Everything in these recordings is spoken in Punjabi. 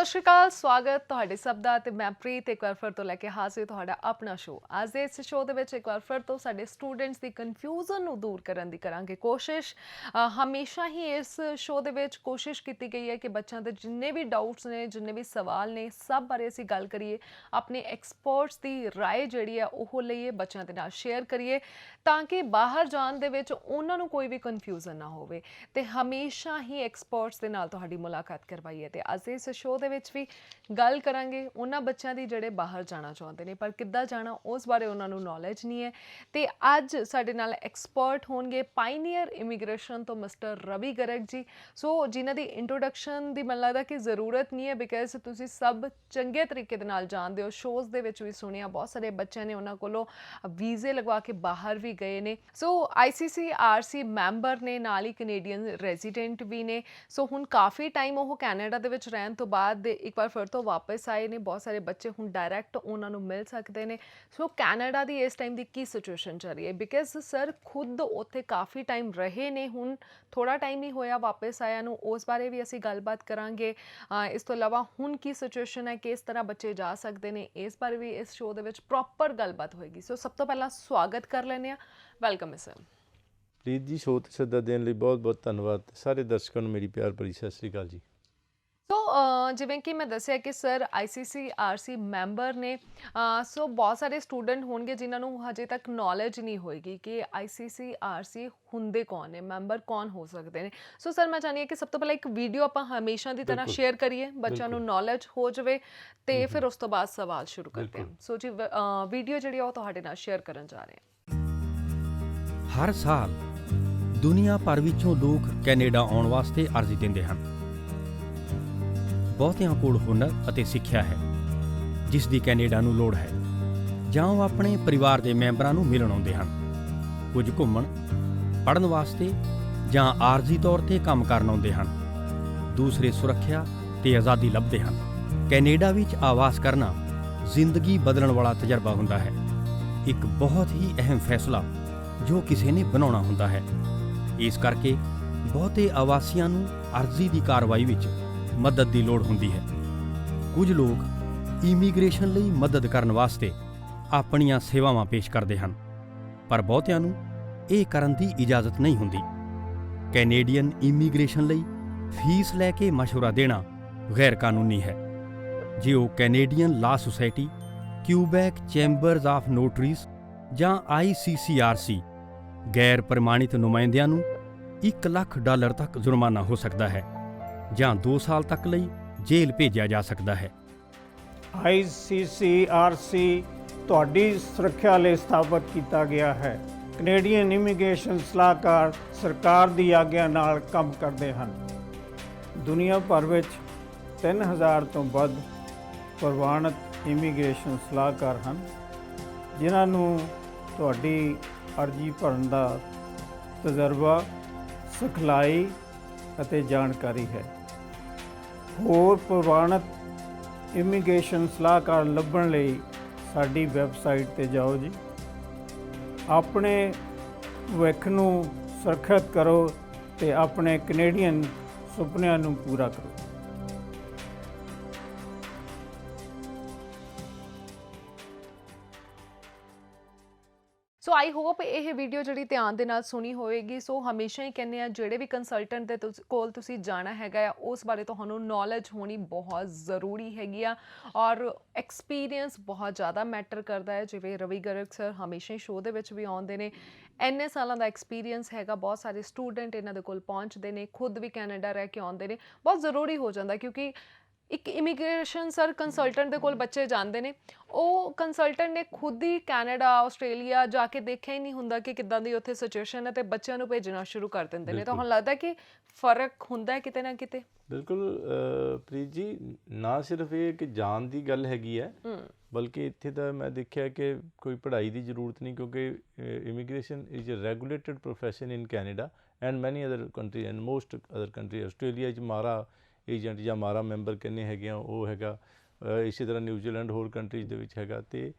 सत श्री अकाल, स्वागत तुहाडे सब दा ते मैं प्रीत एक बार फिर तो लैके हाजिर तुहाडा अपना शो। अज दे इस शो दे विच एक बार फिर तो साडे स्टूडेंट्स दी कन्फ्यूजन नूं दूर करन दी करांगे कोशिश। हमेशा ही इस शो दे विच कोशिश कीती गई है कि बच्चों दे जिन्ने भी डाउट्स ने, जिन्ने भी सवाल ने, सब बारे असीं गल करिए, अपने एक्सपर्ट्स दी राय जिहड़ी है ओह लईए, बच्चों दे नाल शेयर करिए तां कि बाहर जाण दे विच उन्हां नूं कोई भी कन्फ्यूजन ना होवे ते हमेशा ही एक्सपर्ट्स दे नाल तुहाडी मुलाकात करवाइए। ते अज दे इस शो ਦੇ ਵਿੱਚ ਵੀ ਗੱਲ ਕਰਾਂਗੇ ਉਹਨਾਂ ਬੱਚਿਆਂ ਦੀ ਜਿਹੜੇ ਬਾਹਰ ਜਾਣਾ ਚਾਹੁੰਦੇ ਨੇ ਪਰ ਕਿੱਦਾਂ ਜਾਣਾ ਉਸ ਬਾਰੇ ਉਹਨਾਂ ਨੂੰ ਨੌਲੇਜ ਨਹੀਂ ਹੈ। ਤੇ ਅੱਜ ਸਾਡੇ ਨਾਲ ਐਕਸਪਰਟ ਹੋਣਗੇ ਪਾਇਨੀਅਰ ਇਮੀਗ੍ਰੇਸ਼ਨ ਤੋਂ ਮਿਸਟਰ ਰਵੀ ਗਰਗ ਜੀ। ਸੋ ਜਿਨ੍ਹਾਂ ਦੀ ਇੰਟਰੋਡਕਸ਼ਨ ਦੀ ਮੈਨੂੰ ਲੱਗਦਾ ਕਿ ਜ਼ਰੂਰਤ ਨਹੀਂ ਹੈ ਬਿਕਾਜ਼ ਤੁਸੀਂ ਸਭ ਚੰਗੇ ਤਰੀਕੇ ਦੇ ਨਾਲ ਜਾਣਦੇ ਹੋ। ਸ਼ੋਜ਼ ਦੇ ਵਿੱਚ ਵੀ ਸੁਣਿਆ ਬਹੁਤ ਸਾਰੇ ਬੱਚਿਆਂ ਨੇ ਉਹਨਾਂ ਕੋਲੋਂ ਵੀਜ਼ੇ ਲਗਵਾ ਕੇ ਬਾਹਰ ਵੀ ਗਏ ਨੇ। ਸੋ ICCRC ਮੈਂਬਰ ਨੇ, ਨਾਲ ਹੀ ਕੈਨੇਡੀਅਨ ਰੈਜ਼ੀਡੈਂਟ ਵੀ ਨੇ। ਸੋ ਹੁਣ ਕਾਫੀ ਟਾਈਮ ਉਹ ਕੈਨੇਡਾ ਦੇ ਵਿੱਚ ਰਹਿਣ ਤੋਂ ਬਾਅਦ एक बार फिर तो वापस आए ने। बहुत सारे बच्चे हुण डायरैक्ट उन्होंने मिल सकते हैं। सो कैनेडा की इस टाइम की की सिचुएशन चल रही है बिकॉज सर खुद उत्थे काफ़ी टाइम रहे ने, हुण थोड़ा टाइम ही होया वापस आया नूं, उस बारे भी असीं गलबात करांगे। इस तो इलावा हुण की सिचुएशन है, किस तरह बच्चे जा सकते हैं, इस बारे भी इस शो दे विच प्रॉपर गलबात होएगी। सो सब तो पहला स्वागत कर लैंदे आ। Welcome sir. Preet ji, show ते सद्दा देने लई बहुत बहुत धन्नवाद। सारे दर्शकों नूं मेरी प्यार भरी सत श्री अकाल जी। तो जिवें कि मैं दस्सिया कि सर ICCRC मैंबर ने, सो बहुत सारे स्टूडेंट होंगे जिन्होंने हजे तक नॉलेज नहीं होएगी कि ICCRC हुंदे कौन है, मैंबर कौन हो सकते हैं। सो सर मैं चाहनी है कि सब तो पहले एक वीडियो आप हमेशा की तरह शेयर करिए, बच्चों को नॉलेज हो जाए तो फिर उस तो बाद सवाल शुरू करते हैं। सो जी वीडियो जी तुहाडे नाल शेयर करन जा रहे हैं। हर साल दुनिया भर विचों लोग कैनेडा आउण वास्ते अर्जी दिंदे हन। ਬਹੁਤਿਆਂ ਕੋਲ ਹੁਨਰ ਅਤੇ ਸਿੱਖਿਆ ਹੈ ਜਿਸ ਦੀ ਕੈਨੇਡਾ ਨੂੰ ਲੋੜ ਹੈ, ਜਾਂ ਉਹ ਆਪਣੇ ਪਰਿਵਾਰ ਦੇ ਮੈਂਬਰਾਂ ਨੂੰ ਮਿਲਣ ਆਉਂਦੇ ਹਨ, ਕੁਝ ਘੁੰਮਣ, ਪੜ੍ਹਨ ਵਾਸਤੇ ਜਾਂ ਆਰਜ਼ੀ ਤੌਰ ਤੇ ਕੰਮ ਕਰਨ ਆਉਂਦੇ ਹਨ। ਦੂਸਰੇ ਸੁਰੱਖਿਆ ਤੇ ਆਜ਼ਾਦੀ ਲੱਭਦੇ ਹਨ। ਕੈਨੇਡਾ ਵਿੱਚ ਆਵਾਸ ਕਰਨਾ ਜ਼ਿੰਦਗੀ ਬਦਲਣ ਵਾਲਾ ਤਜਰਬਾ ਹੁੰਦਾ ਹੈ, ਇੱਕ ਬਹੁਤ ਹੀ ਅਹਿਮ ਫੈਸਲਾ ਜੋ ਕਿਸੇ ਨੇ ਬਣਾਉਣਾ ਹੁੰਦਾ ਹੈ। ਇਸ ਕਰਕੇ ਬਹੁਤੇ ਆਵਾਸੀਆਂ ਨੂੰ ਅਰਜ਼ੀ ਦੀ ਕਾਰਵਾਈ ਵਿੱਚ ਮਦਦ ਦੀ ਲੋੜ ਹੁੰਦੀ ਹੈ। ਕੁਝ ਲੋਕ ਇਮੀਗ੍ਰੇਸ਼ਨ ਲਈ ਮਦਦ ਕਰਨ ਵਾਸਤੇ ਆਪਣੀਆਂ ਸੇਵਾਵਾਂ ਪੇਸ਼ ਕਰਦੇ ਹਨ, ਪਰ ਬਹੁਤਿਆਂ ਨੂੰ ਇਹ ਕਰਨ ਦੀ ਇਜਾਜ਼ਤ ਨਹੀਂ ਹੁੰਦੀ। ਕੈਨੇਡੀਅਨ ਇਮੀਗ੍ਰੇਸ਼ਨ ਲਈ ਫੀਸ ਲੈ ਕੇ ਮਸ਼ਵਰਾ ਦੇਣਾ ਗੈਰ ਕਾਨੂੰਨੀ ਹੈ। ਜੇ ਉਹ ਕੈਨੇਡੀਅਨ ਲਾ ਸੁਸਾਇਟੀ, ਕਿਊਬੈਕ ਚੈਂਬਰਜ਼ ਆਫ ਨੋਟਰੀਜ਼ ਜਾਂ ICCRC ਗੈਰ ਪ੍ਰਮਾਣਿਤ ਨੁਮਾਇੰਦਿਆਂ ਨੂੰ $1 ਲੱਖ ਤੱਕ ਜੁਰਮਾਨਾ ਹੋ ਸਕਦਾ ਹੈ ਜਾਂ 2 ਸਾਲ ਤੱਕ ਲਈ ਜੇਲ੍ਹ ਭੇਜਿਆ ਜਾ ਸਕਦਾ ਹੈ। ICCRC ਤੁਹਾਡੀ ਸੁਰੱਖਿਆ ਲਈ ਸਥਾਪਿਤ ਕੀਤਾ ਗਿਆ ਹੈ। ਕੈਨੇਡੀਅਨ ਇਮੀਗ੍ਰੇਸ਼ਨ ਸਲਾਹਕਾਰ ਸਰਕਾਰ ਦੀ ਆਗਿਆ ਨਾਲ ਕੰਮ ਕਰਦੇ ਹਨ। ਦੁਨੀਆ ਭਰ ਵਿੱਚ 3000 ਤੋਂ ਵੱਧ ਪ੍ਰਵਾਨਿਤ ਇਮੀਗ੍ਰੇਸ਼ਨ ਸਲਾਹਕਾਰ ਹਨ ਜਿਨ੍ਹਾਂ ਨੂੰ ਤੁਹਾਡੀ ਅਰਜ਼ੀ ਭਰਨ ਦਾ ਤਜਰਬਾ, ਸਿਖਲਾਈ ਅਤੇ ਜਾਣਕਾਰੀ ਹੈ। ਹੋਰ ਪ੍ਰਵਾਨਿਤ ਇਮੀਗ੍ਰੇਸ਼ਨ ਸਲਾਹਕਾਰ ਲੱਭਣ ਲਈ ਸਾਡੀ ਵੈਬਸਾਈਟ 'ਤੇ ਜਾਓ ਜੀ। ਆਪਣੇ ਭਵਿੱਖ ਨੂੰ ਸੁਰੱਖਿਅਤ ਕਰੋ ਅਤੇ ਆਪਣੇ ਕੈਨੇਡੀਅਨ ਸੁਪਨਿਆਂ ਨੂੰ ਪੂਰਾ ਕਰੋ। सो आई होप ये वीडियो जी ध्यान के नाल सुनी होएगी। सो हमेशा ही कहने जोड़े भी कंसलटेंट के कोल तुसी जाना हैगा उस बारे तुहानू नॉलेज होनी बहुत ज़रूरी हैगी आ और एक्सपीरियंस बहुत ज़्यादा मैटर करता है। जिवें रवि गर्ग सर हमेशा ही शो दे विच भी आउंदे ने, इन्ने सालों का एक्सपीरियंस हैगा। बहुत सारे स्टूडेंट इन्हां दे कोल पहुँचते हैं, खुद भी कैनेडा रह के आउंदे ने। बहुत ज़रूरी हो जाता क्योंकि एक इमीग्रेशन सर कंसलटेंट के कोल बच्चे जाते हैं, वो कंसलटेंट ने खुद ही कैनेडा, आस्ट्रेलिया जाके देखा ही नहीं होंदा कि किदां दी उत्थे सिचुएशन है, तो बच्चों को भेजना शुरू कर देंगे ने। तो हुण लगता कि फर्क हुंदा है किते ना किते। बिल्कुल प्रीत जी, ना सिर्फ ये कि जान की गल हैगी है बल्कि इत्थे तो मैं देखा कि कोई पढ़ाई की जरूरत नहीं, क्योंकि immigration is a regulated profession in Canada and many other country and most other country. Australia MARA agent ਜਾਂ ਮਾਰਾ ਮੈਂਬਰ ਕਹਿੰਦੇ ਹੈਗੇ ਆ ਉਹ ਹੈਗਾ, ਇਸੇ ਤਰ੍ਹਾਂ ਨਿਊਜ਼ੀਲੈਂਡ ਹੋਰ ਕੰਟਰੀਜ਼ ਦੇ ਵਿੱਚ ਹੈਗਾ। ਅਤੇ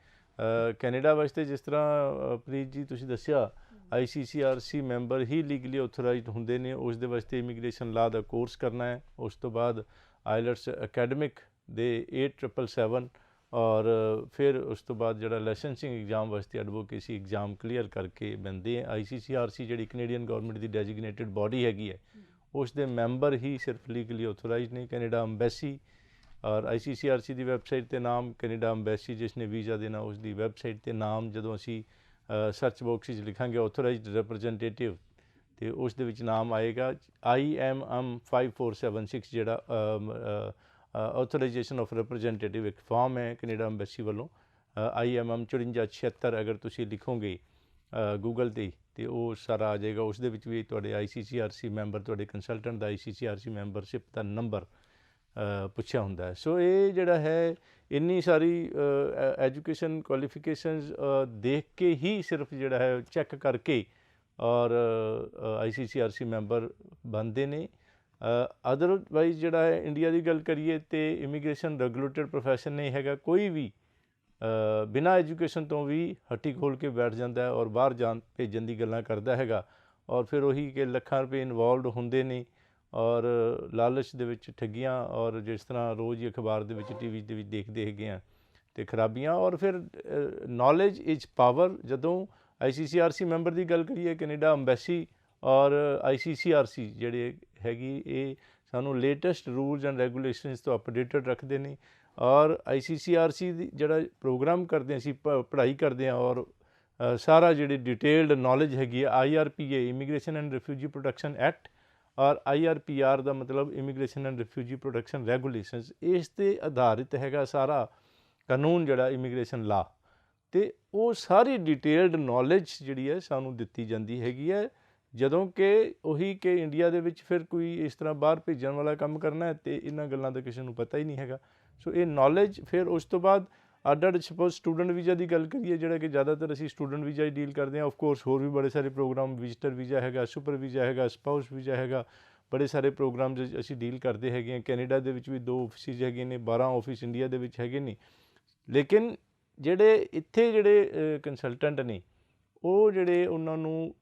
ਕੈਨੇਡਾ ਵਾਸਤੇ ਜਿਸ ਤਰ੍ਹਾਂ ਪ੍ਰੀਤ ਜੀ ਤੁਸੀਂ ਦੱਸਿਆ ICCRC ਮੈਂਬਰ ਹੀ ਲੀਗਲੀ ਆਥੋਰਾਈਜ਼ਡ ਹੁੰਦੇ ਨੇ। ਉਸ ਦੇ ਵਾਸਤੇ ਇਮੀਗ੍ਰੇਸ਼ਨ ਲਾਅ ਦਾ ਕੋਰਸ ਕਰਨਾ ਹੈ, ਉਸ ਤੋਂ ਬਾਅਦ ਆਈਲੈਟਸ ਅਕੈਡਮਿਕ ਦੇ 8777 ਔਰ ਫਿਰ ਉਸ ਤੋਂ ਬਾਅਦ ਜਿਹੜਾ ਲਾਇਸੈਂਸਿੰਗ ਐਗਜ਼ਾਮ ਵਾਸਤੇ ਐਡਵੋਕੇਸੀ ਐਗਜ਼ਾਮ ਕਲੀਅਰ ਕਰਕੇ ਬੰਦੇ ICCRC ਜਿਹੜੀ ਕੈਨੇਡੀਅਨ ਗਵਰਨਮੈਂਟ ਦੀ ਡੈਜਿਗਨੇਟਿਡ ਬਾਡੀ ਹੈਗੀ ਹੈ ਉਸ ਦੇ ਮੈਂਬਰ ਹੀ ਸਿਰਫ ਲੀਗਲੀ ਆਥੋਰਾਈਜ਼ਡ ਨੇ। ਕੈਨੇਡਾ ਅੰਬੈਸੀ ਔਰ ICCRC ਦੀ ਵੈਬਸਾਈਟ 'ਤੇ ਨਾਮ, ਕੈਨੇਡਾ ਅੰਬੈਸੀ ਜਿਸ ਨੇ ਵੀਜ਼ਾ ਦੇਣਾ ਉਸ ਦੀ ਵੈਬਸਾਈਟ 'ਤੇ ਨਾਮ, ਜਦੋਂ ਅਸੀਂ ਸਰਚ ਬਾਕਸ ਵਿੱਚ ਲਿਖਾਂਗੇ ਆਥੋਰਾਈਜ਼ਡ ਰਿਪਰੈਜ਼ੈਂਟੇਟਿਵ ਅਤੇ ਉਸ ਦੇ ਵਿੱਚ ਨਾਮ ਆਏਗਾ। IMM 5476 ਜਿਹੜਾ ਆਥੋਰਾਈਜੇਸ਼ਨ ਆਫ ਰਿਪਰੈਜ਼ੈਂਟੇਟਿਵ ਇੱਕ ਫਾਰਮ ਹੈ ਕੈਨੇਡਾ ਅੰਬੈਸੀ ਵੱਲੋਂ। IMM 5476 ਅਗਰ ਤੁਸੀਂ ਲਿਖੋਗੇ ਗੂਗਲ 'ਤੇ ਉਹ ਸਾਰਾ ਆ ਜਾਏਗਾ। ਉਸ ਦੇ ਵਿੱਚ ਵੀ ਤੁਹਾਡੇ ICCRC ਮੈਂਬਰ, ਤੁਹਾਡੇ ਕੰਸਲਟੈਂਟ ਦਾ ICCRC ਮੈਂਬਰਸ਼ਿਪ ਦਾ ਨੰਬਰ ਪੁੱਛਿਆ ਹੁੰਦਾ ਹੈ। ਸੋ ਇਹ ਜਿਹੜਾ ਹੈ ਇੰਨੀ ਸਾਰੀ ਐਜੂਕੇਸ਼ਨ ਕੁਆਲੀਫਿਕੇਸ਼ਨਸ ਦੇਖ ਕੇ ਹੀ ਸਿਰਫ ਜਿਹੜਾ ਹੈ ਚੈੱਕ ਕਰਕੇ ਔਰ ICCRC ਮੈਂਬਰ ਬਣਦੇ ਨੇ। ਅਦਰਵਾਈਜ਼ ਜਿਹੜਾ ਹੈ ਇੰਡੀਆ ਦੀ ਗੱਲ ਕਰੀਏ ਤਾਂ ਇਮੀਗ੍ਰੇਸ਼ਨ ਰੈਗੂਲੇਟਡ ਪ੍ਰੋਫੈਸ਼ਨ ਨਹੀਂ ਹੈਗਾ। ਕੋਈ ਵੀ ਬਿਨਾਂ ਐਜੂਕੇਸ਼ਨ ਤੋਂ ਵੀ ਹੱਟੀ ਖੋਲ੍ਹ ਕੇ ਬੈਠ ਜਾਂਦਾ ਹੈ ਔਰ ਬਾਹਰ ਭੇਜਣ ਦੀ ਗੱਲਾਂ ਕਰਦਾ ਹੈਗਾ ਔਰ ਫਿਰ ਉਹੀ ਕਿ ਲੱਖਾਂ ਰੁਪਏ ਇਨਵੋਲਵਡ ਹੁੰਦੇ ਨੇ ਔਰ ਲਾਲਚ ਦੇ ਵਿੱਚ ਠੱਗੀਆਂ ਔਰ ਜਿਸ ਤਰ੍ਹਾਂ ਰੋਜ਼ ਹੀ ਅਖਬਾਰ ਦੇ ਵਿੱਚ TV ਦੇ ਵਿੱਚ ਦੇਖਦੇ ਹੈਗੇ ਆ ਅਤੇ ਖਰਾਬੀਆਂ। ਔਰ ਫਿਰ ਨੌਲੇਜ ਇਜ਼ ਪਾਵਰ। ਜਦੋਂ ICCRC ਮੈਂਬਰ ਦੀ ਗੱਲ ਕਰੀਏ, ਕੈਨੇਡਾ ਅੰਬੈਸੀ ਔਰ ICCRC ਜਿਹੜੇ ਹੈਗੀ ਇਹ ਸਾਨੂੰ ਲੇਟੈਸਟ ਰੂਲਸ ਐਂਡ ਰੈਗੂਲੇਸ਼ਨਸ ਤੋਂ ਅਪਡੇਟਡ ਰੱਖਦੇ ਨੇ ਔਰ ICCRC ਦੀ ਜਿਹੜਾ ਪ੍ਰੋਗਰਾਮ ਕਰਦੇ ਅਸੀਂ ਪੜ੍ਹਾਈ ਕਰਦੇ ਹਾਂ ਔਰ ਸਾਰਾ ਜਿਹੜੀ ਡਿਟੇਲਡ ਨੌਲੇਜ ਹੈਗੀ ਹੈ IRPA immigration and refugee protection act ਔਰ IRPR ਦਾ ਮਤਲਬ immigration and refugee protection regulations, ਇਸ 'ਤੇ ਆਧਾਰਿਤ ਹੈਗਾ ਸਾਰਾ ਕਾਨੂੰਨ ਜਿਹੜਾ ਇਮੀਗ੍ਰੇਸ਼ਨ ਲਾ। ਅਤੇ ਉਹ ਸਾਰੀ ਡਿਟੇਲਡ ਨੌਲੇਜ ਜਿਹੜੀ ਹੈ ਸਾਨੂੰ ਦਿੱਤੀ ਜਾਂਦੀ ਹੈਗੀ ਹੈ। ਜਦੋਂ ਕਿ ਉਹੀ ਕਿ ਇੰਡੀਆ ਦੇ ਵਿੱਚ ਫਿਰ ਕੋਈ ਇਸ ਤਰ੍ਹਾਂ ਬਾਹਰ ਭੇਜਣ ਵਾਲਾ ਕੰਮ ਕਰਨਾ ਹੈ ਅਤੇ ਇਹਨਾਂ ਗੱਲਾਂ ਦਾ ਕਿਸੇ ਨੂੰ ਪਤਾ ਹੀ ਨਹੀਂ ਹੈਗਾ। ਸੋ ਇਹ ਨੌਲੇਜ ਫਿਰ ਉਸ ਤੋਂ ਬਾਅਦ ਅੱਡ ਸਪੋਜ਼ ਸਟੂਡੈਂਟ ਵੀਜ਼ਾ ਦੀ ਗੱਲ ਕਰੀਏ ਜਿਹੜਾ ਕਿ ਜ਼ਿਆਦਾਤਰ ਅਸੀਂ ਸਟੂਡੈਂਟ ਵੀਜ਼ਾ ਹੀ ਡੀਲ ਕਰਦੇ ਹਾਂ। ਆਫਕੋਰਸ ਹੋਰ ਵੀ ਬੜੇ ਸਾਰੇ ਪ੍ਰੋਗਰਾਮ, ਵਿਜ਼ਟਰ ਵੀਜ਼ਾ ਹੈਗਾ, ਸੁਪਰ ਵੀਜ਼ਾ ਹੈਗਾ, ਸਪਾਊਸ ਵੀਜ਼ਾ ਹੈਗਾ, ਬੜੇ ਸਾਰੇ ਪ੍ਰੋਗਰਾਮਸ ਅਸੀਂ ਡੀਲ ਕਰਦੇ ਹੈਗੇ ਹਾਂ। ਕੈਨੇਡਾ ਦੇ ਵਿੱਚ ਵੀ 2 ਆਫਿਸਿਸ ਹੈਗੇ ਨੇ, 12 ਆਫਿਸ ਇੰਡੀਆ ਦੇ ਵਿੱਚ ਹੈਗੇ ਨੇ। ਲੇਕਿਨ ਜਿਹੜੇ ਇੱਥੇ ਜਿਹੜੇ ਕੰਸਲਟੈਂਟ ਨੇ ਉਹ ਜਿਹੜੇ ਉਹਨਾਂ ਨੂੰ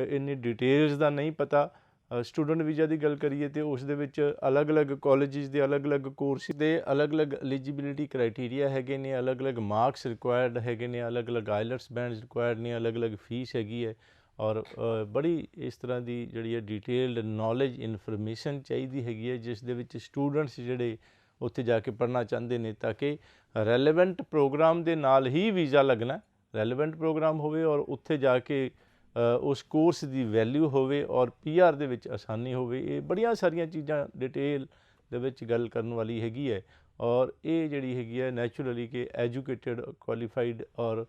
ਇੰਨੀ ਡਿਟੇਲਸ ਦਾ ਨਹੀਂ ਪਤਾ। ਸਟੂਡੈਂਟ ਵੀਜ਼ਾ ਦੀ ਗੱਲ ਕਰੀਏ ਤਾਂ ਉਸ ਦੇ ਵਿੱਚ ਅਲੱਗ-ਅਲੱਗ ਕਾਲਜਿਸ ਦੇ ਅਲੱਗ-ਅਲੱਗ ਕੋਰਸ ਦੇ ਅਲੱਗ-ਅਲੱਗ ਐਲੀਜੀਬਿਲਿਟੀ ਕ੍ਰਾਈਟੀਰੀਆ ਹੈਗੇ ਨੇ, ਅਲੱਗ-ਅਲੱਗ ਮਾਰਕਸ ਰਿਕੁਆਇਰਡ ਹੈਗੇ ਨੇ, ਅਲੱਗ-ਅਲੱਗ ਆਈਲੈਟਸ ਬੈਂਡਸ ਰਿਕੁਆਇਰਡ ਨੇ, ਅਲੱਗ-ਅਲੱਗ ਫੀਸ ਹੈਗੀ ਹੈ ਔਰ ਬੜੀ ਇਸ ਤਰ੍ਹਾਂ ਦੀ ਜਿਹੜੀ ਹੈ ਡਿਟੇਲਡ ਨੌਲੇਜ ਇਨਫੋਰਮੇਸ਼ਨ ਚਾਹੀਦੀ ਹੈਗੀ ਹੈ ਜਿਸ ਦੇ ਵਿੱਚ ਸਟੂਡੈਂਟਸ ਜਿਹੜੇ ਉੱਥੇ ਜਾ ਕੇ ਪੜ੍ਹਨਾ ਚਾਹੁੰਦੇ ਨੇ ਤਾਂ ਕਿ ਰੈਲੇਵੈਂਟ ਪ੍ਰੋਗਰਾਮ ਦੇ ਨਾਲ ਹੀ ਵੀਜ਼ਾ ਲੱਗਣਾ, ਰੈਲੇਵੈਂਟ ਪ੍ਰੋਗਰਾਮ ਹੋਵੇ ਔਰ ਉੱਥੇ ਜਾ ਕੇ ਉਸ ਕੋਰਸ ਦੀ ਵੈਲਿਊ ਹੋਵੇ ਔਰ PR ਦੇ ਵਿੱਚ ਆਸਾਨੀ ਹੋਵੇ। ਇਹ ਬੜੀਆਂ ਸਾਰੀਆਂ ਚੀਜ਼ਾਂ ਡਿਟੇਲ ਦੇ ਵਿੱਚ ਗੱਲ ਕਰਨ ਵਾਲੀ ਹੈਗੀ ਹੈ ਔਰ ਇਹ ਜਿਹੜੀ ਹੈਗੀ ਹੈ ਨੈਚੁਰਲੀ ਕਿ ਐਜੂਕੇਟਡ ਕੁਆਲੀਫਾਈਡ ਔਰ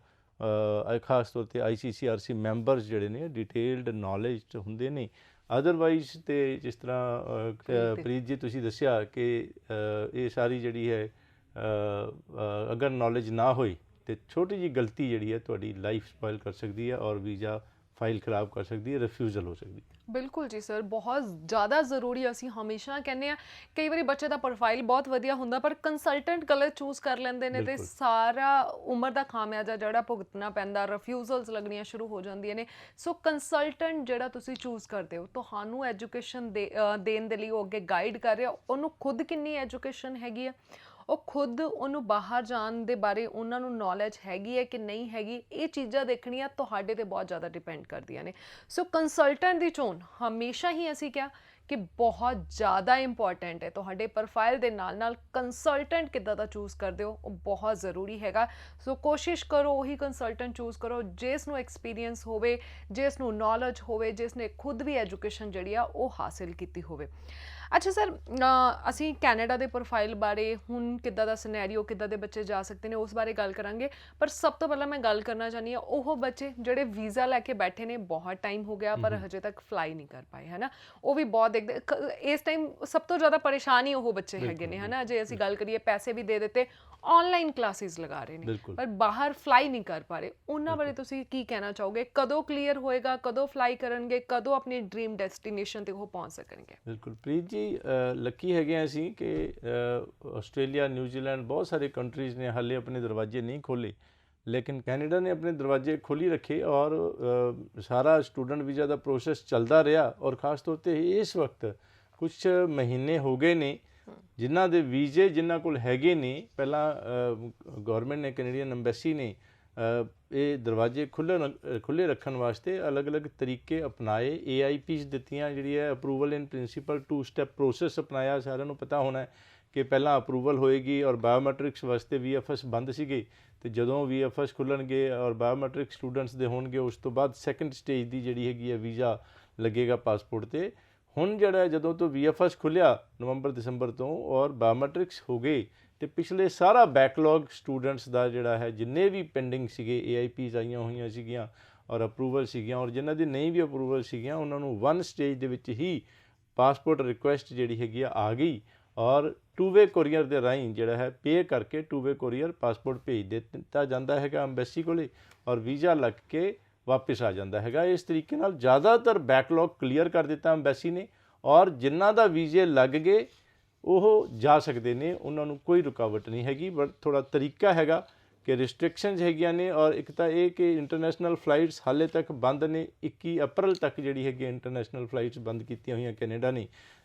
ਖਾਸ ਤੌਰ 'ਤੇ ICCRC ਮੈਂਬਰਸ ਜਿਹੜੇ ਨੇ ਡਿਟੇਲਡ ਨੌਲੇਜ ਹੁੰਦੇ ਨੇ। ਅਦਰਵਾਈਜ਼ ਅਤੇ ਜਿਸ ਤਰ੍ਹਾਂ ਪ੍ਰੀਤ ਜੀ ਤੁਸੀਂ ਦੱਸਿਆ ਕਿ ਇਹ ਸਾਰੀ ਜਿਹੜੀ ਹੈ ਅਗਰ ਨੌਲੇਜ ਨਾ ਹੋਈ ਤਾਂ ਛੋਟੀ ਜਿਹੀ ਗਲਤੀ ਜਿਹੜੀ ਹੈ ਤੁਹਾਡੀ ਲਾਈਫ ਸਪੋਇਲ ਕਰ ਸਕਦੀ ਹੈ ਔਰ ਵੀਜ਼ਾ ਫਾਈਲ ਖਰਾਬ ਕਰ ਸਕਦੀ ਹੈ, ਰਿਫਿਊਜ਼ਲ ਹੋ ਸਕਦੀ ਹੈ। ਬਿਲਕੁਲ ਜੀ ਸਰ, ਬਹੁਤ ਜ਼ਿਆਦਾ ਜ਼ਰੂਰੀ। ਅਸੀਂ ਹਮੇਸ਼ਾ ਕਹਿੰਦੇ ਹਾਂ ਕਈ ਵਾਰੀ ਬੱਚੇ ਦਾ ਪ੍ਰੋਫਾਈਲ ਬਹੁਤ ਵਧੀਆ ਹੁੰਦਾ ਪਰ ਕੰਸਲਟੈਂਟ ਗਲਤ ਚੂਜ਼ ਕਰ ਲੈਂਦੇ ਨੇ ਅਤੇ ਸਾਰਾ ਉਮਰ ਦਾ ਖਾਮਿਆਜ਼ਾ ਜਿਹੜਾ ਭੁਗਤਣਾ ਪੈਂਦਾ, ਰਿਫਿਊਜ਼ਲਸ ਲੱਗਣੀਆਂ ਸ਼ੁਰੂ ਹੋ ਜਾਂਦੀਆਂ ਨੇ। ਸੋ ਕੰਸਲਟੈਂਟ ਜਿਹੜਾ ਤੁਸੀਂ ਚੂਜ਼ ਕਰਦੇ ਹੋ ਤੁਹਾਨੂੰ ਐਜੂਕੇਸ਼ਨ ਦੇਣ ਦੇ ਲਈ ਉਹ ਅੱਗੇ ਗਾਈਡ ਕਰ ਰਿਹਾ, ਉਹਨੂੰ ਖੁਦ ਕਿੰਨੀ ਐਜੂਕੇਸ਼ਨ ਹੈਗੀ ਹੈ, ਉਹ ਖੁਦ ਉਹਨੂੰ ਬਾਹਰ ਜਾਣ ਦੇ ਬਾਰੇ ਉਹਨਾਂ ਨੂੰ ਨੌਲੇਜ ਹੈਗੀ ਹੈ ਕਿ ਨਹੀਂ ਹੈਗੀ, ਇਹ ਚੀਜ਼ਾਂ ਦੇਖਣੀਆਂ ਤੁਹਾਡੇ 'ਤੇ ਬਹੁਤ ਜ਼ਿਆਦਾ ਡਿਪੈਂਡ ਕਰਦੀਆਂ ਨੇ। ਸੋ ਕੰਸਲਟੈਂਟ ਦੀ ਚੋਣ ਹਮੇਸ਼ਾ ਹੀ ਅਸੀਂ ਕਿਹਾ ਕਿ ਬਹੁਤ ਜ਼ਿਆਦਾ ਇੰਪੋਰਟੈਂਟ ਹੈ। ਤੁਹਾਡੇ ਪ੍ਰੋਫਾਈਲ ਦੇ ਨਾਲ ਨਾਲ ਕੰਸਲਟੈਂਟ ਕਿੱਦਾਂ ਦਾ ਚੂਜ਼ ਕਰਦੇ ਹੋ ਉਹ ਬਹੁਤ ਜ਼ਰੂਰੀ ਹੈਗਾ। ਸੋ ਕੋਸ਼ਿਸ਼ ਕਰੋ ਉਹੀ ਕੰਸਲਟੈਂਟ ਚੂਜ਼ ਕਰੋ ਜਿਸ ਨੂੰ ਐਕਸਪੀਰੀਅੰਸ ਹੋਵੇ, ਜਿਸ ਨੂੰ ਨੌਲੇਜ ਹੋਵੇ, ਜਿਸ ਨੇ ਖੁਦ ਵੀ ਐਜੂਕੇਸ਼ਨ ਜਿਹੜੀ ਆ ਉਹ ਹਾਸਿਲ ਕੀਤੀ ਹੋਵੇ। ਅੱਛਾ ਸਰ, ਅਸੀਂ ਕੈਨੇਡਾ ਦੇ ਪ੍ਰੋਫਾਈਲ ਬਾਰੇ ਹੁਣ ਕਿੱਦਾਂ ਦਾ ਸਿਨੈਰੀਓ, ਕਿੱਦਾਂ ਦੇ ਬੱਚੇ ਜਾ ਸਕਦੇ ਨੇ ਉਸ ਬਾਰੇ ਗੱਲ ਕਰਾਂਗੇ। ਪਰ ਸਭ ਤੋਂ ਪਹਿਲਾਂ ਮੈਂ ਗੱਲ ਕਰਨਾ ਚਾਹੁੰਦੀ ਹਾਂ ਉਹ ਬੱਚੇ ਜਿਹੜੇ ਵੀਜ਼ਾ ਲੈ ਕੇ ਬੈਠੇ ਨੇ, ਬਹੁਤ ਟਾਈਮ ਹੋ ਗਿਆ ਪਰ ਹਜੇ ਤੱਕ ਫਲਾਈ ਨਹੀਂ ਕਰ ਪਾਏ, ਹੈ ਨਾ। ਉਹ ਵੀ ਬਹੁਤ ਦੇਖਦੇ ਇਸ ਟਾਈਮ ਸਭ ਤੋਂ ਜ਼ਿਆਦਾ ਪਰੇਸ਼ਾਨ ਹੀ ਉਹ ਬੱਚੇ ਹੈਗੇ ਨੇ, ਹੈ ਨਾ। ਜੇ ਅਸੀਂ ਗੱਲ ਕਰੀਏ ਪੈਸੇ ਵੀ ਦੇ ਦਿੱਤੇ, ਆਨਲਾਈਨ ਕਲਾਸਿਸ ਲਗਾ ਰਹੇ ਨੇ ਪਰ ਬਾਹਰ ਫਲਾਈ ਨਹੀਂ ਕਰ ਪਾ ਰਹੇ, ਉਹਨਾਂ ਬਾਰੇ ਤੁਸੀਂ ਕੀ ਕਹਿਣਾ ਚਾਹੋਗੇ? ਕਦੋਂ ਕਲੀਅਰ ਹੋਏਗਾ, ਕਦੋਂ ਫਲਾਈ ਕਰਨਗੇ, ਕਦੋਂ ਆਪਣੀ ਡ੍ਰੀਮ ਡੈਸਟੀਨੇਸ਼ਨ 'ਤੇ ਉਹ ਪਹੁੰਚ ਸਕਣਗੇ? ਬਿਲਕੁਲ ਪ੍ਰੀਤ ਜੀ, ਲੱਕੀ ਹੈਗੇ ਹਾਂ ਅਸੀਂ ਕਿ ਆਸਟ੍ਰੇਲੀਆ, ਨਿਊਜ਼ੀਲੈਂਡ, ਬਹੁਤ ਸਾਰੇ ਕੰਟਰੀਜ਼ ਨੇ ਹਾਲੇ ਆਪਣੇ ਦਰਵਾਜ਼ੇ ਨਹੀਂ ਖੋਲ੍ਹੇ, ਲੇਕਿਨ ਕੈਨੇਡਾ ਨੇ ਆਪਣੇ ਦਰਵਾਜ਼ੇ ਖੋਲ੍ਹੀ ਰੱਖੇ ਔਰ ਸਾਰਾ ਸਟੂਡੈਂਟ ਵੀਜ਼ਾ ਦਾ ਪ੍ਰੋਸੈਸ ਚੱਲਦਾ ਰਿਹਾ ਔਰ ਖ਼ਾਸ ਤੌਰ 'ਤੇ ਇਸ ਵਕਤ ਕੁਛ ਮਹੀਨੇ ਹੋ ਗਏ ਨੇ ਜਿਨ੍ਹਾਂ ਦੇ ਵੀਜ਼ੇ ਜਿਨ੍ਹਾਂ ਕੋਲ ਹੈਗੇ ਨੇ, ਪਹਿਲਾਂ ਗਵਰਨਮੈਂਟ ਨੇ, ਕੈਨੇਡੀਅਨ ਅੰਬੈਸੀ ਨੇ ਇਹ ਦਰਵਾਜ਼ੇ ਖੁੱਲ੍ਹੇ ਰੱਖਣ ਵਾਸਤੇ ਅਲੱਗ-ਅਲੱਗ ਤਰੀਕੇ ਅਪਣਾਏ। AIPs ਦਿੱਤੀਆਂ, ਜਿਹੜੀ ਹੈ ਅਪਰੂਵਲ ਇਨ ਪ੍ਰਿੰਸੀਪਲ 2 ਸਟੈਪ ਪ੍ਰੋਸੈਸ ਅਪਣਾਇਆ। ਸਾਰਿਆਂ ਨੂੰ ਪਤਾ ਹੋਣਾ ਕਿ ਪਹਿਲਾਂ ਅਪਰੂਵਲ ਹੋਏਗੀ ਔਰ ਬਾਇਓਮੈਟ੍ਰਿਕਸ ਵਾਸਤੇ VFS ਬੰਦ ਸੀਗੇ, ਅਤੇ ਜਦੋਂ VFS ਖੁੱਲ੍ਹਣਗੇ ਔਰ ਬਾਇਓਮੈਟ੍ਰਿਕ ਸਟੂਡੈਂਟਸ ਦੇ ਹੋਣਗੇ, ਉਸ ਤੋਂ ਬਾਅਦ ਸੈਕਿੰਡ ਸਟੇਜ ਦੀ ਜਿਹੜੀ ਹੈਗੀ ਹੈ ਵੀਜ਼ਾ ਲੱਗੇਗਾ ਪਾਸਪੋਰਟ 'ਤੇ। ਹੁਣ ਜਿਹੜਾ ਜਦੋਂ ਤੋਂ VFS ਖੁੱਲ੍ਹਿਆ ਨਵੰਬਰ ਦਸੰਬਰ ਤੋਂ ਔਰ ਬਾਇਓਮੈਟ੍ਰਿਕਸ ਹੋ ਗਏ, ਅਤੇ ਪਿਛਲੇ ਸਾਰਾ ਬੈਕਲੌਗ ਸਟੂਡੈਂਟਸ ਦਾ ਜਿਹੜਾ ਹੈ, ਜਿੰਨੇ ਵੀ ਪੈਂਡਿੰਗ ਸੀਗੇ AIPs ਆਈਆਂ ਹੋਈਆਂ ਸੀਗੀਆਂ ਔਰ ਅਪਰੂਵਲ ਸੀਗੀਆਂ, ਔਰ ਜਿਨ੍ਹਾਂ ਦੀ ਨਹੀਂ ਵੀ ਅਪਰੂਵਲ ਸੀਗੀਆਂ, ਉਹਨਾਂ ਨੂੰ 1 ਸਟੇਜ ਦੇ ਵਿੱਚ ਹੀ ਪਾਸਪੋਰਟ ਰਿਕੁਐਸਟ ਜਿਹੜੀ ਹੈਗੀ ਆ ਗਈ, ਔਰ 2-ਵੇ ਕੋਰੀਅਰ ਦੇ ਰਾਹੀਂ ਜਿਹੜਾ ਹੈ ਪੇ ਕਰਕੇ 2-ਵੇ ਕੋਰੀਅਰ ਪਾਸਪੋਰਟ ਭੇਜ ਦਿੱਤਾ ਜਾਂਦਾ ਹੈਗਾ ਅੰਬੈਸੀ ਕੋਲੇ, ਔਰ ਵੀਜ਼ਾ ਲੱਗ ਕੇ ਵਾਪਿਸ ਆ ਜਾਂਦਾ ਹੈਗਾ। ਇਸ ਤਰੀਕੇ ਨਾਲ ਜ਼ਿਆਦਾਤਰ ਬੈਕਲੌਗ ਕਲੀਅਰ ਕਰ ਦਿੱਤਾ ਅੰਬੈਸੀ ਨੇ, ਔਰ ਜਿਨ੍ਹਾਂ ਦਾ ਵੀਜ਼ੇ ਲੱਗ ਗਏ ਉਹ ਜਾ ਸਕਦੇ ਨੇ, ਉਹਨਾਂ ਨੂੰ ਕੋਈ ਰੁਕਾਵਟ ਨਹੀਂ ਹੈਗੀ। ਬਟ ਥੋੜ੍ਹਾ ਤਰੀਕਾ ਹੈਗਾ ਕਿ ਰਿਸਟ੍ਰਿਕਸ਼ਨਸ ਹੈਗੀਆਂ ਨੇ, ਔਰ ਇੱਕ ਤਾਂ ਇਹ ਕਿ ਇੰਟਰਨੈਸ਼ਨਲ ਫਲਾਈਟਸ ਹਾਲੇ ਤੱਕ ਬੰਦ ਨੇ। 21 ਅਪ੍ਰੈਲ ਤੱਕ ਜਿਹੜੀ ਹੈਗੀ ਇੰਟਰਨੈਸ਼ਨਲ ਫਲਾਈਟਸ ਬੰਦ ਕੀਤੀਆਂ ਹੋਈਆਂ ਕੈਨੇਡਾ ਨੇ,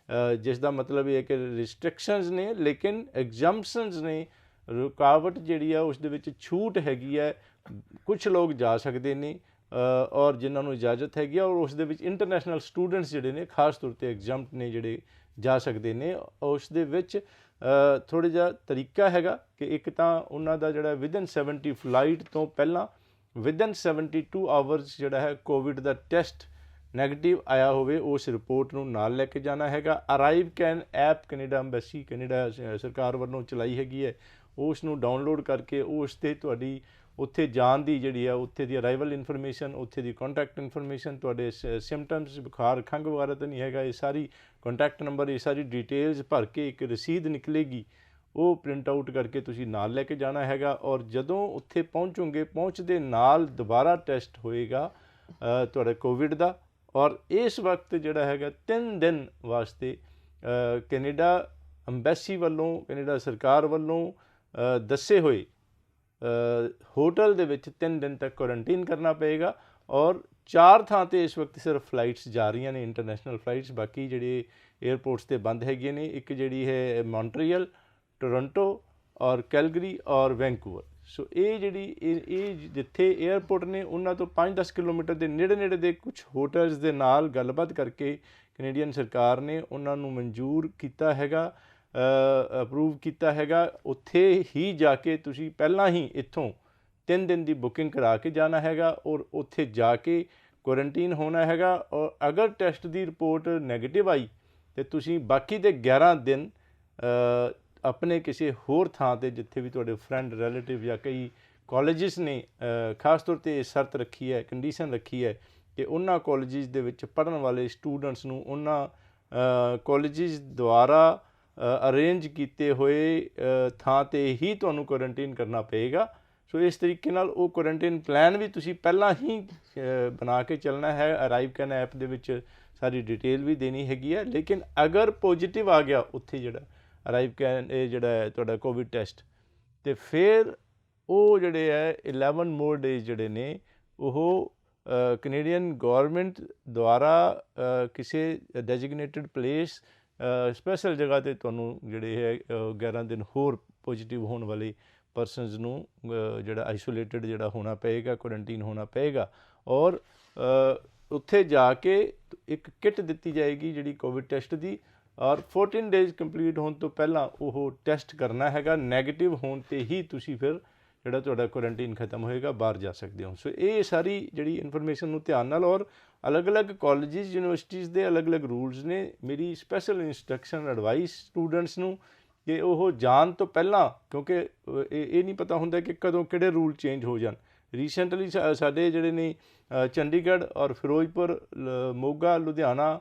ਜਿਸ ਦਾ ਮਤਲਬ ਇਹ ਹੈ ਕਿ ਰਿਸਟ੍ਰਿਕਸ਼ਨਸ ਨੇ, ਲੇਕਿਨ ਐਗਜ਼ੰਪਸ਼ਨਸ ਨੇ। ਰੁਕਾਵਟ ਜਿਹੜੀ ਆ ਉਸ ਦੇ ਵਿੱਚ ਛੂਟ ਹੈਗੀ ਹੈ, ਕੁਝ ਲੋਕ ਜਾ ਸਕਦੇ ਨੇ ਔਰ ਜਿਨ੍ਹਾਂ ਨੂੰ ਇਜਾਜ਼ਤ ਹੈਗੀ ਆ, ਔਰ ਉਸ ਦੇ ਵਿੱਚ ਇੰਟਰਨੈਸ਼ਨਲ ਸਟੂਡੈਂਟਸ ਜਿਹੜੇ ਨੇ ਖਾਸ ਤੌਰ 'ਤੇ ਐਗਜ਼ੰਪਟ ਨੇ, ਜਿਹੜੇ ਜਾ ਸਕਦੇ ਨੇ। ਉਸ ਦੇ ਵਿੱਚ ਥੋੜ੍ਹਾ ਜਿਹਾ ਤਰੀਕਾ ਹੈਗਾ ਕਿ ਇੱਕ ਤਾਂ ਉਹਨਾਂ ਦਾ ਜਿਹੜਾ ਵਿਦਨ 70 ਫਲਾਈਟ ਤੋਂ ਪਹਿਲਾਂ ਵਿਦਨ 72 ਆਵਰਸ ਜਿਹੜਾ ਹੈ ਕੋਵਿਡ ਦਾ ਟੈਸਟ ਨੈਗੇਟਿਵ ਆਇਆ ਹੋਵੇ, ਉਸ ਰਿਪੋਰਟ ਨੂੰ ਨਾਲ ਲੈ ਕੇ ਜਾਣਾ ਹੈਗਾ। Arrive can app Canada embassy Canada ਸਰਕਾਰ ਵੱਲੋਂ ਚਲਾਈ ਹੈਗੀ ਹੈ, ਉਸ ਨੂੰ ਡਾਊਨਲੋਡ ਕਰਕੇ ਉਸ 'ਤੇ ਤੁਹਾਡੀ ਉੱਥੇ ਜਾਣ ਦੀ ਜਿਹੜੀ ਆ, ਉੱਥੇ ਦੀ ਅਰਾਈਵਲ ਇਨਫੋਰਮੇਸ਼ਨ, ਉੱਥੇ ਦੀ ਕੰਟੈਕਟ ਇਨਫੋਰਮੇਸ਼ਨ, ਤੁਹਾਡੇ ਸਿੰਪਟਮਸ, ਬੁਖਾਰ ਖੰਘ ਵਗੈਰਾ ਤਾਂ ਨਹੀਂ ਹੈਗਾ, ਇਹ ਸਾਰੀ ਕੰਟੈਕਟ ਨੰਬਰ, ਇਹ ਸਾਰੀ ਡਿਟੇਲਸ ਭਰ ਕੇ ਇੱਕ ਰਸੀਦ ਨਿਕਲੇਗੀ, ਉਹ ਪ੍ਰਿੰਟ ਆਊਟ ਕਰਕੇ ਤੁਸੀਂ ਨਾਲ ਲੈ ਕੇ ਜਾਣਾ ਹੈਗਾ। ਔਰ ਜਦੋਂ ਉੱਥੇ ਪਹੁੰਚੋਗੇ, ਪਹੁੰਚਦੇ ਨਾਲ ਦੁਬਾਰਾ ਟੈਸਟ ਹੋਏਗਾ ਤੁਹਾਡਾ ਕੋਵਿਡ ਦਾ, ਔਰ ਇਸ ਵਕਤ ਜਿਹੜਾ ਹੈਗਾ 3 ਦਿਨ ਵਾਸਤੇ ਕੈਨੇਡਾ ਅੰਬੈਸੀ ਵੱਲੋਂ, ਕੈਨੇਡਾ ਸਰਕਾਰ ਵੱਲੋਂ ਦੱਸੇ ਹੋਏ ਹੋਟਲ ਦੇ ਵਿੱਚ 3 ਦਿਨ ਤੱਕ ਕੁਆਰੰਟੀਨ ਕਰਨਾ ਪਏਗਾ। ਔਰ 4 ਥਾਂ 'ਤੇ ਇਸ ਵਕਤ ਸਿਰਫ ਫਲਾਈਟਸ ਜਾ ਰਹੀਆਂ ਨੇ, ਇੰਟਰਨੈਸ਼ਨਲ ਫਲਾਈਟਸ, ਬਾਕੀ ਜਿਹੜੇ ਏਅਰਪੋਰਟਸ 'ਤੇ ਬੰਦ ਹੈਗੀਆਂ ਨੇ। ਇੱਕ ਜਿਹੜੀ ਹੈ ਮੌਂਟਰੀਅਲ, ਟੋਰੰਟੋ ਔਰ ਕੈਲਗਰੀ ਔਰ ਵੈਂਕੂਵਰ। ਸੋ ਇਹ ਜਿਹੜੀ ਇਹ ਜਿੱਥੇ ਏਅਰਪੋਰਟ ਨੇ ਉਹਨਾਂ ਤੋਂ 5-10 ਕਿਲੋਮੀਟਰ ਦੇ ਨੇੜੇ ਦੇ ਕੁਝ ਹੋਟਲਸ ਦੇ ਨਾਲ ਗੱਲਬਾਤ ਕਰਕੇ ਕੈਨੇਡੀਅਨ ਸਰਕਾਰ ਨੇ ਉਹਨਾਂ ਨੂੰ ਮਨਜ਼ੂਰ ਕੀਤਾ ਹੈਗਾ, ਅਪਰੂਵ ਕੀਤਾ ਹੈਗਾ। ਉੱਥੇ ਹੀ ਜਾ ਕੇ ਤੁਸੀਂ ਪਹਿਲਾਂ ਹੀ ਇੱਥੋਂ 3 ਦਿਨ ਦੀ ਬੁਕਿੰਗ ਕਰਾ ਕੇ ਜਾਣਾ ਹੈਗਾ, ਔਰ ਉੱਥੇ ਜਾ ਕੇ ਕੁਆਰੰਟੀਨ ਹੋਣਾ ਹੈਗਾ। ਔਰ ਅਗਰ ਟੈਸਟ ਦੀ ਰਿਪੋਰਟ ਨੈਗੇਟਿਵ ਆਈ ਤਾਂ ਤੁਸੀਂ ਬਾਕੀ ਦੇ 11 ਦਿਨ ਆਪਣੇ ਕਿਸੇ ਹੋਰ ਥਾਂ 'ਤੇ, ਜਿੱਥੇ ਵੀ ਤੁਹਾਡੇ ਫਰੈਂਡ ਰਿਲੇਟਿਵ ਜਾਂ ਕਈ ਕਾਲਜਿਸ ਨੇ ਖਾਸ ਤੌਰ 'ਤੇ ਸ਼ਰਤ ਰੱਖੀ ਹੈ, ਕੰਡੀਸ਼ਨ ਰੱਖੀ ਹੈ ਕਿ ਉਹਨਾਂ ਕਾਲਜਿਸ ਦੇ ਵਿੱਚ ਪੜ੍ਹਨ ਵਾਲੇ ਸਟੂਡੈਂਟਸ ਨੂੰ ਉਹਨਾਂ ਕਾਲਜਿਸ ਦੁਆਰਾ ਅਰੇਂਜ ਕੀਤੇ ਹੋਏ ਥਾਂ 'ਤੇ ਹੀ ਤੁਹਾਨੂੰ ਕੁਆਰੰਟੀਨ ਕਰਨਾ ਪਏਗਾ। ਸੋ ਇਸ ਤਰੀਕੇ ਨਾਲ ਉਹ ਕੁਆਰੰਟੀਨ ਪਲਾਨ ਵੀ ਤੁਸੀਂ ਪਹਿਲਾਂ ਹੀ ਬਣਾ ਕੇ ਚੱਲਣਾ ਹੈ। ਅਰਾਈਵ ਕੈਨ ਐਪ ਦੇ ਵਿੱਚ ਸਾਰੀ ਡਿਟੇਲ ਵੀ ਦੇਣੀ ਹੈਗੀ ਹੈ। ਲੇਕਿਨ ਅਗਰ ਪੋਜ਼ੀਟਿਵ ਆ ਗਿਆ ਉੱਥੇ ਜਿਹੜਾ ਅਰਾਈਵ ਕੈਨ ਇਹ ਜਿਹੜਾ ਹੈ ਤੁਹਾਡਾ ਕੋਵਿਡ ਟੈਸਟ, ਅਤੇ ਫਿਰ ਉਹ ਜਿਹੜੇ ਹੈ 11 ਮੋਰ ਡੇਜ਼ ਜਿਹੜੇ ਨੇ ਉਹ ਕੈਨੇਡੀਅਨ ਗੌਰਮੈਂਟ ਦੁਆਰਾ ਕਿਸੇ ਡੈਜਿਗਨੇਟਿਡ ਪਲੇਸ, ਸਪੈਸ਼ਲ ਜਗ੍ਹਾ 'ਤੇ ਤੁਹਾਨੂੰ ਜਿਹੜੇ ਹੈ 11 ਦਿਨ ਹੋਰ ਪੋਜ਼ੀਟਿਵ ਹੋਣ ਵਾਲੇ ਪਰਸਨਸ ਨੂੰ ਜਿਹੜਾ ਆਈਸੋਲੇਟਡ ਜਿਹੜਾ ਹੋਣਾ ਪਏਗਾ, ਕੁਆਰੰਟੀਨ ਹੋਣਾ ਪਏਗਾ। ਔਰ ਉੱਥੇ ਜਾ ਕੇ ਇੱਕ ਕਿੱਟ ਦਿੱਤੀ ਜਾਏਗੀ ਜਿਹੜੀ ਕੋਵਿਡ ਟੈਸਟ ਦੀ, ਔਰ 14 ਡੇਜ਼ ਕੰਪਲੀਟ ਹੋਣ ਤੋਂ ਪਹਿਲਾਂ ਉਹ ਟੈਸਟ ਕਰਨਾ ਹੈਗਾ। ਨੈਗੇਟਿਵ ਹੋਣ 'ਤੇ ਹੀ ਤੁਸੀਂ ਫਿਰ ਜਿਹੜਾ ਤੁਹਾਡਾ ਕੁਆਰੰਟੀਨ ਖਤਮ ਹੋਏਗਾ, ਬਾਹਰ ਜਾ ਸਕਦੇ ਹੋ। ਸੋ ਇਹ ਸਾਰੀ ਜਿਹੜੀ ਇਨਫੋਰਮੇਸ਼ਨ ਨੂੰ ਧਿਆਨ ਨਾਲ, ਔਰ ਅਲੱਗ-ਅਲੱਗ ਕਾਲਜਿਸ, ਯੂਨੀਵਰਸਿਟੀਜ਼ ਦੇ ਅਲੱਗ-ਅਲੱਗ ਰੂਲਸ ਨੇ। ਮੇਰੀ ਸਪੈਸ਼ਲ ਇੰਸਟਰਕਸ਼ਨ ਐਡਵਾਈਸ ਸਟੂਡੈਂਟਸ ਨੂੰ ਕਿ ਉਹ ਜਾਣ ਤੋਂ ਪਹਿਲਾਂ, ਕਿਉਂਕਿ ਇਹ ਨਹੀਂ ਪਤਾ ਹੁੰਦਾ ਕਿ ਕਦੋਂ ਕਿਹੜੇ ਰੂਲ ਚੇਂਜ ਹੋ ਜਾਣ। ਰੀਸੈਂਟਲੀ ਸਾਡੇ ਜਿਹੜੇ ਨੇ ਚੰਡੀਗੜ੍ਹ ਔਰ ਫਿਰੋਜ਼ਪੁਰ, ਮੋਗਾ, ਲੁਧਿਆਣਾ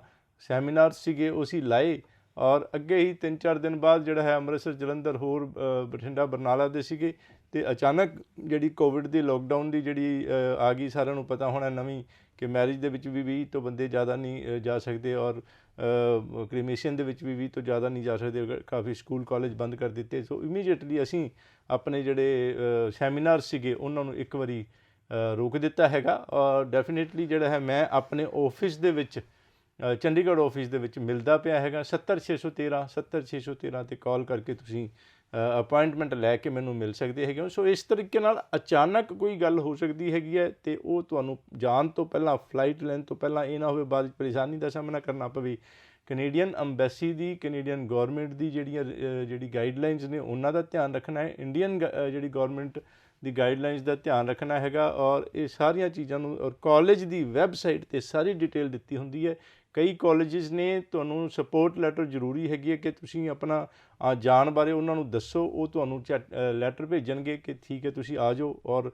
ਸੈਮੀਨਾਰ ਸੀਗੇ, ਉਹ ਅਸੀਂ ਲਾਏ, ਔਰ ਅੱਗੇ ਹੀ 3-4 ਦਿਨ ਬਾਅਦ ਜਿਹੜਾ ਹੈ ਅੰਮ੍ਰਿਤਸਰ, ਜਲੰਧਰ, ਹੋਰ ਬਠਿੰਡਾ, ਬਰਨਾਲਾ ਦੇ ਸੀਗੇ। ਅਤੇ ਅਚਾਨਕ ਜਿਹੜੀ ਕੋਵਿਡ ਦੀ ਲੋਕਡਾਊਨ ਦੀ ਜਿਹੜੀ ਆ ਗਈ, ਸਾਰਿਆਂ ਨੂੰ ਪਤਾ ਹੋਣਾ ਨਵੀਂ, ਕਿ ਮੈਰਿਜ ਦੇ ਵਿੱਚ ਵੀ 20 ਤੋਂ ਬੰਦੇ ਜ਼ਿਆਦਾ ਨਹੀਂ ਜਾ ਸਕਦੇ, ਔਰ ਕ੍ਰੀਮੇਸ਼ਨ ਦੇ ਵਿੱਚ ਵੀ 20 ਤੋਂ ਜ਼ਿਆਦਾ ਨਹੀਂ ਜਾ ਸਕਦੇ। ਕਾਫੀ ਸਕੂਲ ਕਾਲਜ ਬੰਦ ਕਰ ਦਿੱਤੇ। ਸੋ ਇਮੀਡੀਏਟਲੀ ਅਸੀਂ ਆਪਣੇ ਜਿਹੜੇ ਸੈਮੀਨਾਰ ਸੀਗੇ ਉਹਨਾਂ ਨੂੰ ਇੱਕ ਵਾਰੀ ਰੋਕ ਦਿੱਤਾ ਹੈਗਾ। ਔਰ ਡੈਫੀਨੇਟਲੀ ਜਿਹੜਾ ਹੈ ਮੈਂ ਆਪਣੇ ਆਫਿਸ ਦੇ ਵਿੱਚ ਚੰਡੀਗੜ੍ਹ ਆਫਿਸ ਦੇ ਵਿੱਚ ਮਿਲਦਾ ਪਿਆ ਹੈਗਾ। 70613 'ਤੇ ਕਾਲ ਕਰਕੇ ਤੁਸੀਂ ਅਪਾਇੰਟਮੈਂਟ ਲੈ ਕੇ ਮੈਨੂੰ ਮਿਲ ਸਕਦੇ ਹੈਗੇ ਹੋ। ਸੋ ਇਸ ਤਰੀਕੇ ਨਾਲ ਅਚਾਨਕ ਕੋਈ ਗੱਲ ਹੋ ਸਕਦੀ ਹੈਗੀ ਹੈ ਅਤੇ ਉਹ ਤੁਹਾਨੂੰ ਜਾਣ ਤੋਂ ਪਹਿਲਾਂ, ਫਲਾਈਟ ਲੈਣ ਤੋਂ ਪਹਿਲਾਂ ਇਹ ਨਾ ਹੋਵੇ ਬਾਅਦ ਵਿੱਚ ਪਰੇਸ਼ਾਨੀ ਦਾ ਸਾਹਮਣਾ ਕਰਨਾ ਪਵੇ। ਕੈਨੇਡੀਅਨ ਅੰਬੈਸੀ ਦੀ, ਕੈਨੇਡੀਅਨ ਗੌਰਮੈਂਟ ਦੀ ਜਿਹੜੀ ਗਾਈਡਲਾਈਨਸ ਨੇ ਉਹਨਾਂ ਦਾ ਧਿਆਨ ਰੱਖਣਾ ਹੈ। ਇੰਡੀਅਨ ਜਿਹੜੀ ਗੌਰਮੈਂਟ ਦੀ ਗਾਈਡਲਾਈਨਸ ਦਾ ਧਿਆਨ ਰੱਖਣਾ ਹੈਗਾ। ਔਰ ਇਹ ਸਾਰੀਆਂ ਚੀਜ਼ਾਂ ਨੂੰ, ਔਰ ਕਾਲਜ ਦੀ ਵੈੱਬਸਾਈਟ 'ਤੇ ਸਾਰੀ ਡਿਟੇਲ ਦਿੱਤੀ ਹੁੰਦੀ ਹੈ। ਕਈ ਕਾਲਜਿਸ ਨੇ ਤੁਹਾਨੂੰ ਸਪੋਰਟ ਲੈਟਰ ਜ਼ਰੂਰੀ ਹੈਗੀ ਹੈ ਕਿ ਤੁਸੀਂ ਆਪਣਾ ਜਾਣ ਬਾਰੇ ਉਹਨਾਂ ਨੂੰ ਦੱਸੋ। ਉਹ ਤੁਹਾਨੂੰ ਲੈਟਰ ਭੇਜਣਗੇ ਕਿ ਠੀਕ ਹੈ ਤੁਸੀਂ ਆ ਜਾਓ। ਔਰ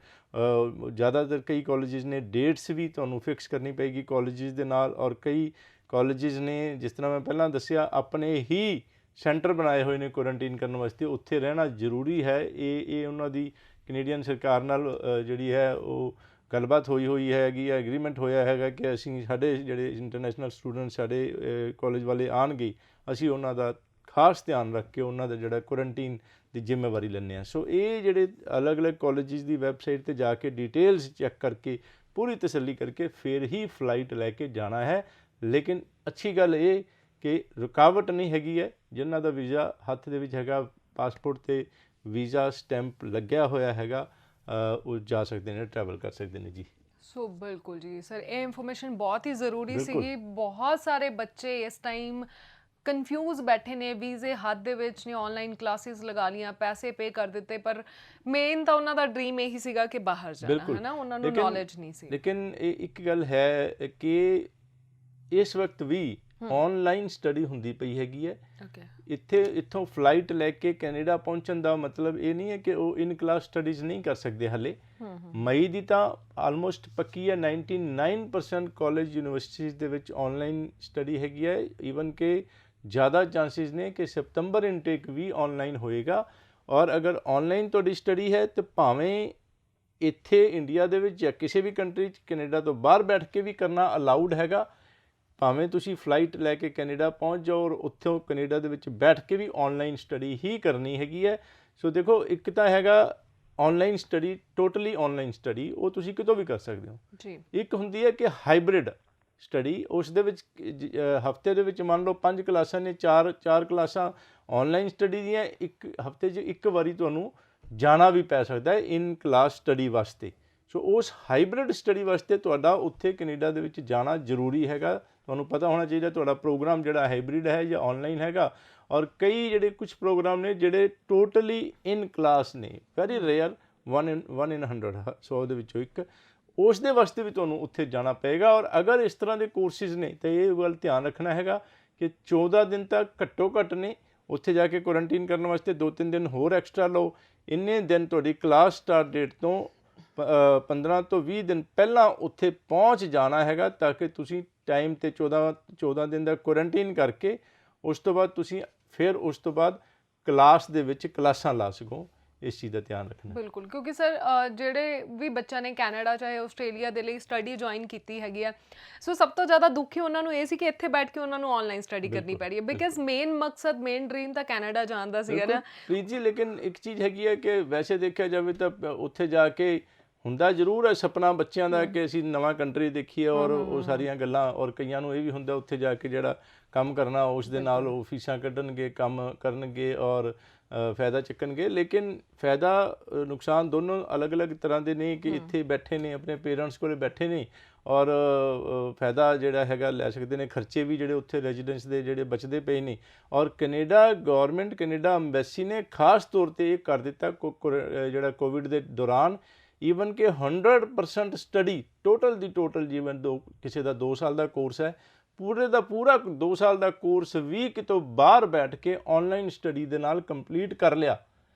ਜ਼ਿਆਦਾਤਰ ਕਈ ਕਾਲਜਿਸ ਨੇ ਡੇਟਸ ਵੀ ਤੁਹਾਨੂੰ ਫਿਕਸ ਕਰਨੀ ਪਏਗੀ ਕਾਲਜਿਸ ਦੇ ਨਾਲ। ਔਰ ਕਈ ਕਾਲਜਿਸ ਨੇ, ਜਿਸ ਤਰ੍ਹਾਂ ਮੈਂ ਪਹਿਲਾਂ ਦੱਸਿਆ, ਆਪਣੇ ਹੀ ਸੈਂਟਰ ਬਣਾਏ ਹੋਏ ਨੇ ਕੁਆਰੰਟੀਨ ਕਰਨ ਵਾਸਤੇ। ਉੱਥੇ ਰਹਿਣਾ ਜ਼ਰੂਰੀ ਹੈ। ਇਹ ਉਹਨਾਂ ਦੀ ਕੈਨੇਡੀਅਨ ਸਰਕਾਰ ਨਾਲ ਜਿਹੜੀ ਹੈ ਉਹ ਗੱਲਬਾਤ ਹੋਈ ਹੈਗੀ ਹੈ, ਐਗਰੀਮੈਂਟ ਹੋਇਆ ਹੈਗਾ ਕਿ ਅਸੀਂ, ਸਾਡੇ ਜਿਹੜੇ ਇੰਟਰਨੈਸ਼ਨਲ ਸਟੂਡੈਂਟ ਸਾਡੇ ਕਾਲਜ ਵਾਲੇ ਆਉਣਗੇ, ਅਸੀਂ ਉਹਨਾਂ ਦਾ ਖਾਸ ਧਿਆਨ ਰੱਖ ਕੇ ਉਹਨਾਂ ਦਾ ਜਿਹੜਾ ਕੁਆਰੰਟੀਨ ਦੀ ਜ਼ਿੰਮੇਵਾਰੀ ਲੈਂਦੇ ਹਾਂ। ਸੋ ਇਹ ਜਿਹੜੇ ਅਲੱਗ-ਅਲੱਗ ਕਾਲਜਿਸ ਦੀ ਵੈੱਬਸਾਈਟ 'ਤੇ ਜਾ ਕੇ ਡਿਟੇਲਸ ਚੈੱਕ ਕਰਕੇ, ਪੂਰੀ ਤਸੱਲੀ ਕਰਕੇ ਫਿਰ ਹੀ ਫਲਾਈਟ ਲੈ ਕੇ ਜਾਣਾ ਹੈ। ਲੇਕਿਨ ਅੱਛੀ ਗੱਲ ਇਹ ਕਿ ਰੁਕਾਵਟ ਨਹੀਂ ਹੈਗੀ ਹੈ। ਜਿਨ੍ਹਾਂ ਦਾ ਵੀਜ਼ਾ ਹੱਥ ਦੇ ਵਿੱਚ ਹੈਗਾ, ਪਾਸਪੋਰਟ 'ਤੇ ਵੀਜ਼ਾ ਸਟੈਂਪ ਲੱਗਿਆ ਹੋਇਆ ਹੈਗਾ, ਉਹ ਜਾ ਸਕਦੇ ਨੇ, ਟਰੈਵਲ ਕਰ ਸਕਦੇ ਨੇ ਜੀ। ਸੋ ਬਿਲਕੁਲ ਜੀ ਸਰ, ਇਹ ਇਨਫੋਰਮੇਸ਼ਨ ਬਹੁਤ ਹੀ ਜ਼ਰੂਰੀ ਬਿਲਕੁਲ। ਸੀਗੀ। ਬਹੁਤ ਸਾਰੇ ਬੱਚੇ ਇਸ ਟਾਈਮ ਕਨਫਿਊਜ਼ ਬੈਠੇ ਨੇ, ਵੀਜ਼ੇ ਹੱਥ ਦੇ ਵਿੱਚ ਨੇ, ਆਨਲਾਈਨ ਕਲਾਸਿਸ ਲਗਾ ਲੀਆਂ, ਪੈਸੇ ਪੇ ਕਰ ਦਿੱਤੇ, ਪਰ ਮੇਨ ਤਾਂ ਉਹਨਾਂ ਦਾ ਡ੍ਰੀਮ ਇਹੀ ਸੀਗਾ ਕਿ ਬਾਹਰ ਜਾਣਾ, ਬਿਲਕੁਲ। ਹੈ ਨਾ, ਉਹਨਾਂ ਨੂੰ ਨੌਲੇਜ ਨਹੀਂ ਸੀ। ਲੇਕਿਨ ਇਹ ਇੱਕ ਗੱਲ ਹੈ ਕਿ ਇਸ ਵਕਤ ਵੀ ਆਨਲਾਈਨ ਸਟੱਡੀ ਹੁੰਦੀ ਪਈ ਹੈਗੀ ਹੈ। ਓਕੇ। ਇੱਥੋਂ ਫਲਾਈਟ ਲੈ ਕੇ ਕੈਨੇਡਾ ਪਹੁੰਚਣ ਦਾ ਮਤਲਬ ਇਹ ਨਹੀਂ ਹੈ ਕਿ ਉਹ ਇਨ ਕਲਾਸ ਸਟੱਡੀਜ਼ ਨਹੀਂ ਕਰ ਸਕਦੇ ਹਾਲੇ। ਮਈ ਦੀ ਤਾਂ ਆਲਮੋਸਟ ਪੱਕੀ ਹੈ। 99% ਕਾਲਜ ਯੂਨੀਵਰਸਿਟੀਜ਼ ਦੇ ਵਿੱਚ ਆਨਲਾਈਨ ਸਟੱਡੀ ਹੈਗੀ ਹੈ। ਈਵਨ ਕਿ ਜ਼ਿਆਦਾ ਚਾਂਸਿਸ ਨੇ ਕਿ ਸਤੰਬਰ ਇਨਟੇਕ ਵੀ ਆਨਲਾਈਨ ਹੋਏਗਾ। ਔਰ ਅਗਰ ਆਨਲਾਈਨ ਤੁਹਾਡੀ ਸਟੱਡੀ ਹੈ ਤਾਂ ਭਾਵੇਂ ਇੱਥੇ ਇੰਡੀਆ ਦੇ ਵਿੱਚ ਜਾਂ ਕਿਸੇ ਵੀ ਕੰਟਰੀ 'ਚ, ਕੈਨੇਡਾ ਤੋਂ ਬਾਹਰ ਬੈਠ ਕੇ ਵੀ ਕਰਨਾ ਅਲਾਊਡ ਹੈਗਾ। ਭਾਵੇਂ ਤੁਸੀਂ ਫਲਾਈਟ ਲੈ ਕੇ ਕੈਨੇਡਾ ਪਹੁੰਚ ਜਾਓ ਔਰ ਉੱਥੋਂ ਕੈਨੇਡਾ ਦੇ ਵਿੱਚ ਬੈਠ ਕੇ ਵੀ ਆਨਲਾਈਨ ਸਟੱਡੀ ਹੀ ਕਰਨੀ ਹੈਗੀ ਹੈ। ਸੋ ਦੇਖੋ, ਇੱਕ ਤਾਂ ਹੈਗਾ online study, totally online study, ਉਹ ਤੁਸੀਂ ਕਿਤੋਂ ਵੀ ਕਰ ਸਕਦੇ ਹੋ ਜੀ। ਇੱਕ ਹੁੰਦੀ ਹੈ ਕਿ ਹਾਈਬ੍ਰਿਡ ਸਟੱਡੀ, ਉਸ ਦੇ ਵਿੱਚ ਹਫਤੇ ਦੇ ਵਿੱਚ ਮੰਨ ਲਓ 5 ਕਲਾਸਾਂ ਨੇ, 4 ਕਲਾਸਾਂ ਆਨਲਾਈਨ ਸਟੱਡੀ ਦੀਆਂ, ਇੱਕ ਹਫਤੇ 'ਚ ਇੱਕ ਵਾਰੀ ਤੁਹਾਨੂੰ ਜਾਣਾ ਵੀ ਪੈ ਸਕਦਾ ਹੈ ਇਨ ਕਲਾਸ ਸਟੱਡੀ ਵਾਸਤੇ। ਸੋ ਉਸ ਹਾਈਬ੍ਰਿਡ ਸਟੱਡੀ ਵਾਸਤੇ ਤੁਹਾਡਾ ਉੱਥੇ ਕੈਨੇਡਾ ਦੇ ਵਿੱਚ ਜਾਣਾ ਜ਼ਰੂਰੀ ਹੈਗਾ। ਤੁਹਾਨੂੰ ਪਤਾ ਹੋਣਾ ਚਾਹੀਦਾ ਤੁਹਾਡਾ ਪ੍ਰੋਗਰਾਮ ਜਿਹੜਾ ਹਾਈਬ੍ਰਿਡ ਹੈ ਜਾਂ ਆਨਲਾਈਨ ਹੈਗਾ। ਔਰ ਕਈ ਜਿਹੜੇ ਕੁਝ ਪ੍ਰੋਗਰਾਮ ਨੇ ਜਿਹੜੇ ਟੋਟਲੀ ਇਨ ਕਲਾਸ ਨੇ, ਵੈਰੀ ਰੇਅਰ, 1 in 100, 100 ਦੇ ਵਿੱਚੋਂ ਇੱਕ, ਉਸ ਦੇ ਵਾਸਤੇ ਵੀ ਤੁਹਾਨੂੰ ਉੱਥੇ ਜਾਣਾ ਪਏਗਾ। ਔਰ ਅਗਰ ਇਸ ਤਰ੍ਹਾਂ ਦੇ ਕੋਰਸਿਸ ਨੇ ਤਾਂ ਇਹ ਗੱਲ ਧਿਆਨ ਰੱਖਣਾ ਹੈਗਾ ਕਿ 14 ਦਿਨ ਤੱਕ ਘੱਟੋ ਘੱਟ ਨੇ। ਉੱਥੇ ਜਾ ਕੇ ਕੁਆਰੰਟੀਨ ਕਰਨ ਵਾਸਤੇ 2-3 ਦਿਨ ਹੋਰ ਐਕਸਟਰਾ ਲਓ। ਇੰਨੇ ਦਿਨ ਤੁਹਾਡੀ ਕਲਾਸ ਸਟਾਰਟ ਡੇਟ ਤੋਂ 15 ਤੋਂ 20 ਦਿਨ ਪਹਿਲਾਂ ਉੱਥੇ ਪਹੁੰਚ ਜਾਣਾ ਹੈਗਾ, ਤਾਂ ਕਿ ਤੁਸੀਂ ਟਾਈਮ 'ਤੇ 14 ਦਿਨ ਦਾ ਕੁਆਰੰਟੀਨ ਕਰਕੇ ਉਸ ਤੋਂ ਬਾਅਦ ਤੁਸੀਂ ਫਿਰ ਉਸ ਤੋਂ ਬਾਅਦ ਕਲਾਸ ਦੇ ਵਿੱਚ ਕਲਾਸਾਂ ਲਾ ਸਕੋ। ਇਸ ਚੀਜ਼ ਦਾ ਧਿਆਨ ਰੱਖਣਾ ਬਿਲਕੁਲ, ਕਿਉਂਕਿ ਸਰ ਜਿਹੜੇ ਵੀ ਬੱਚਿਆਂ ਨੇ ਕੈਨੇਡਾ ਚਾਹੇ ਆਸਟ੍ਰੇਲੀਆ ਦੇ ਲਈ ਸਟੱਡੀ ਜੁਆਇਨ ਕੀਤੀ ਹੈਗੀ ਆ, ਸੋ ਸਭ ਤੋਂ ਜ਼ਿਆਦਾ ਦੁੱਖ ਹੀ ਉਹਨਾਂ ਨੂੰ ਇਹ ਸੀ ਕਿ ਇੱਥੇ ਬੈਠ ਕੇ ਉਹਨਾਂ ਨੂੰ ਆਨਲਾਈਨ ਸਟੱਡੀ ਕਰਨੀ ਪੈ ਰਹੀ ਹੈ, ਬਿਕਾਜ਼ ਮੇਨ ਮਕਸਦ, ਮੇਨ ਡ੍ਰੀਮ ਤਾਂ ਕੈਨੇਡਾ ਜਾਣ ਦਾ ਸੀਗਾ ਨਾ ਪ੍ਰੀਤ ਜੀ। ਲੇਕਿਨ ਇੱਕ ਚੀਜ਼ ਹੈਗੀ ਹੈ ਕਿ ਵੈਸੇ ਦੇਖਿਆ ਜਾਵੇ ਤਾਂ ਉੱਥੇ ਜਾ ਕੇ ਹੁੰਦਾ ਜ਼ਰੂਰ ਹੈ ਸੁਪਨਾ ਬੱਚਿਆਂ ਦਾ ਕਿ ਅਸੀਂ ਨਵਾਂ ਕੰਟਰੀ ਦੇਖੀਏ ਔਰ ਉਹ ਸਾਰੀਆਂ ਗੱਲਾਂ। ਔਰ ਕਈਆਂ ਨੂੰ ਇਹ ਵੀ ਹੁੰਦਾ ਉੱਥੇ ਜਾ ਕੇ ਜਿਹੜਾ ਕੰਮ ਕਰਨਾ, ਉਸ ਦੇ ਨਾਲ ਉਹ ਫੀਸਾਂ ਕੱਢਣਗੇ, ਕੰਮ ਕਰਨਗੇ ਔਰ ਫਾਇਦਾ ਚੱਕਣਗੇ। ਲੇਕਿਨ ਫਾਇਦਾ ਨੁਕਸਾਨ ਦੋਨੋਂ ਅਲੱਗ-ਅਲੱਗ ਤਰ੍ਹਾਂ ਦੇ ਨੇ ਕਿ ਇੱਥੇ ਬੈਠੇ ਨੇ, ਆਪਣੇ ਪੇਰੈਂਟਸ ਕੋਲ ਬੈਠੇ ਨੇ ਔਰ ਫਾਇਦਾ ਜਿਹੜਾ ਹੈਗਾ ਲੈ ਸਕਦੇ ਨੇ। ਖਰਚੇ ਵੀ ਜਿਹੜੇ ਉੱਥੇ ਰੈਜ਼ੀਡੈਂਸ ਦੇ ਜਿਹੜੇ ਬਚਦੇ ਪਏ ਨੇ। ਔਰ ਕੈਨੇਡਾ ਗੌਰਮੈਂਟ, ਕੈਨੇਡਾ ਅੰਬੈਸੀ ਨੇ ਖਾਸ ਤੌਰ 'ਤੇ ਇਹ ਕਰ ਦਿੱਤਾ ਜਿਹੜਾ ਕੋਵਿਡ ਦੇ ਦੌਰਾਨ, ਈਵਨ ਕਿ 100% ਸਟੱਡੀ ਟੋਟਲ ਦੀ ਟੋਟਲ, ਜਿਵੇਂ ਕਿਸੇ ਦਾ 2 ਸਾਲ ਦਾ ਕੋਰਸ ਹੈ, ਪੂਰੇ ਦਾ ਪੂਰਾ 2 ਸਾਲ ਦਾ ਕੋਰਸ ਵੀ ਕਿਤੋਂ ਬਾਹਰ ਬੈਠ ਕੇ ਆਨਲਾਈਨ ਸਟੱਡੀ ਦੇ ਨਾਲ ਕੰਪਲੀਟ ਕਰ ਲਿਆ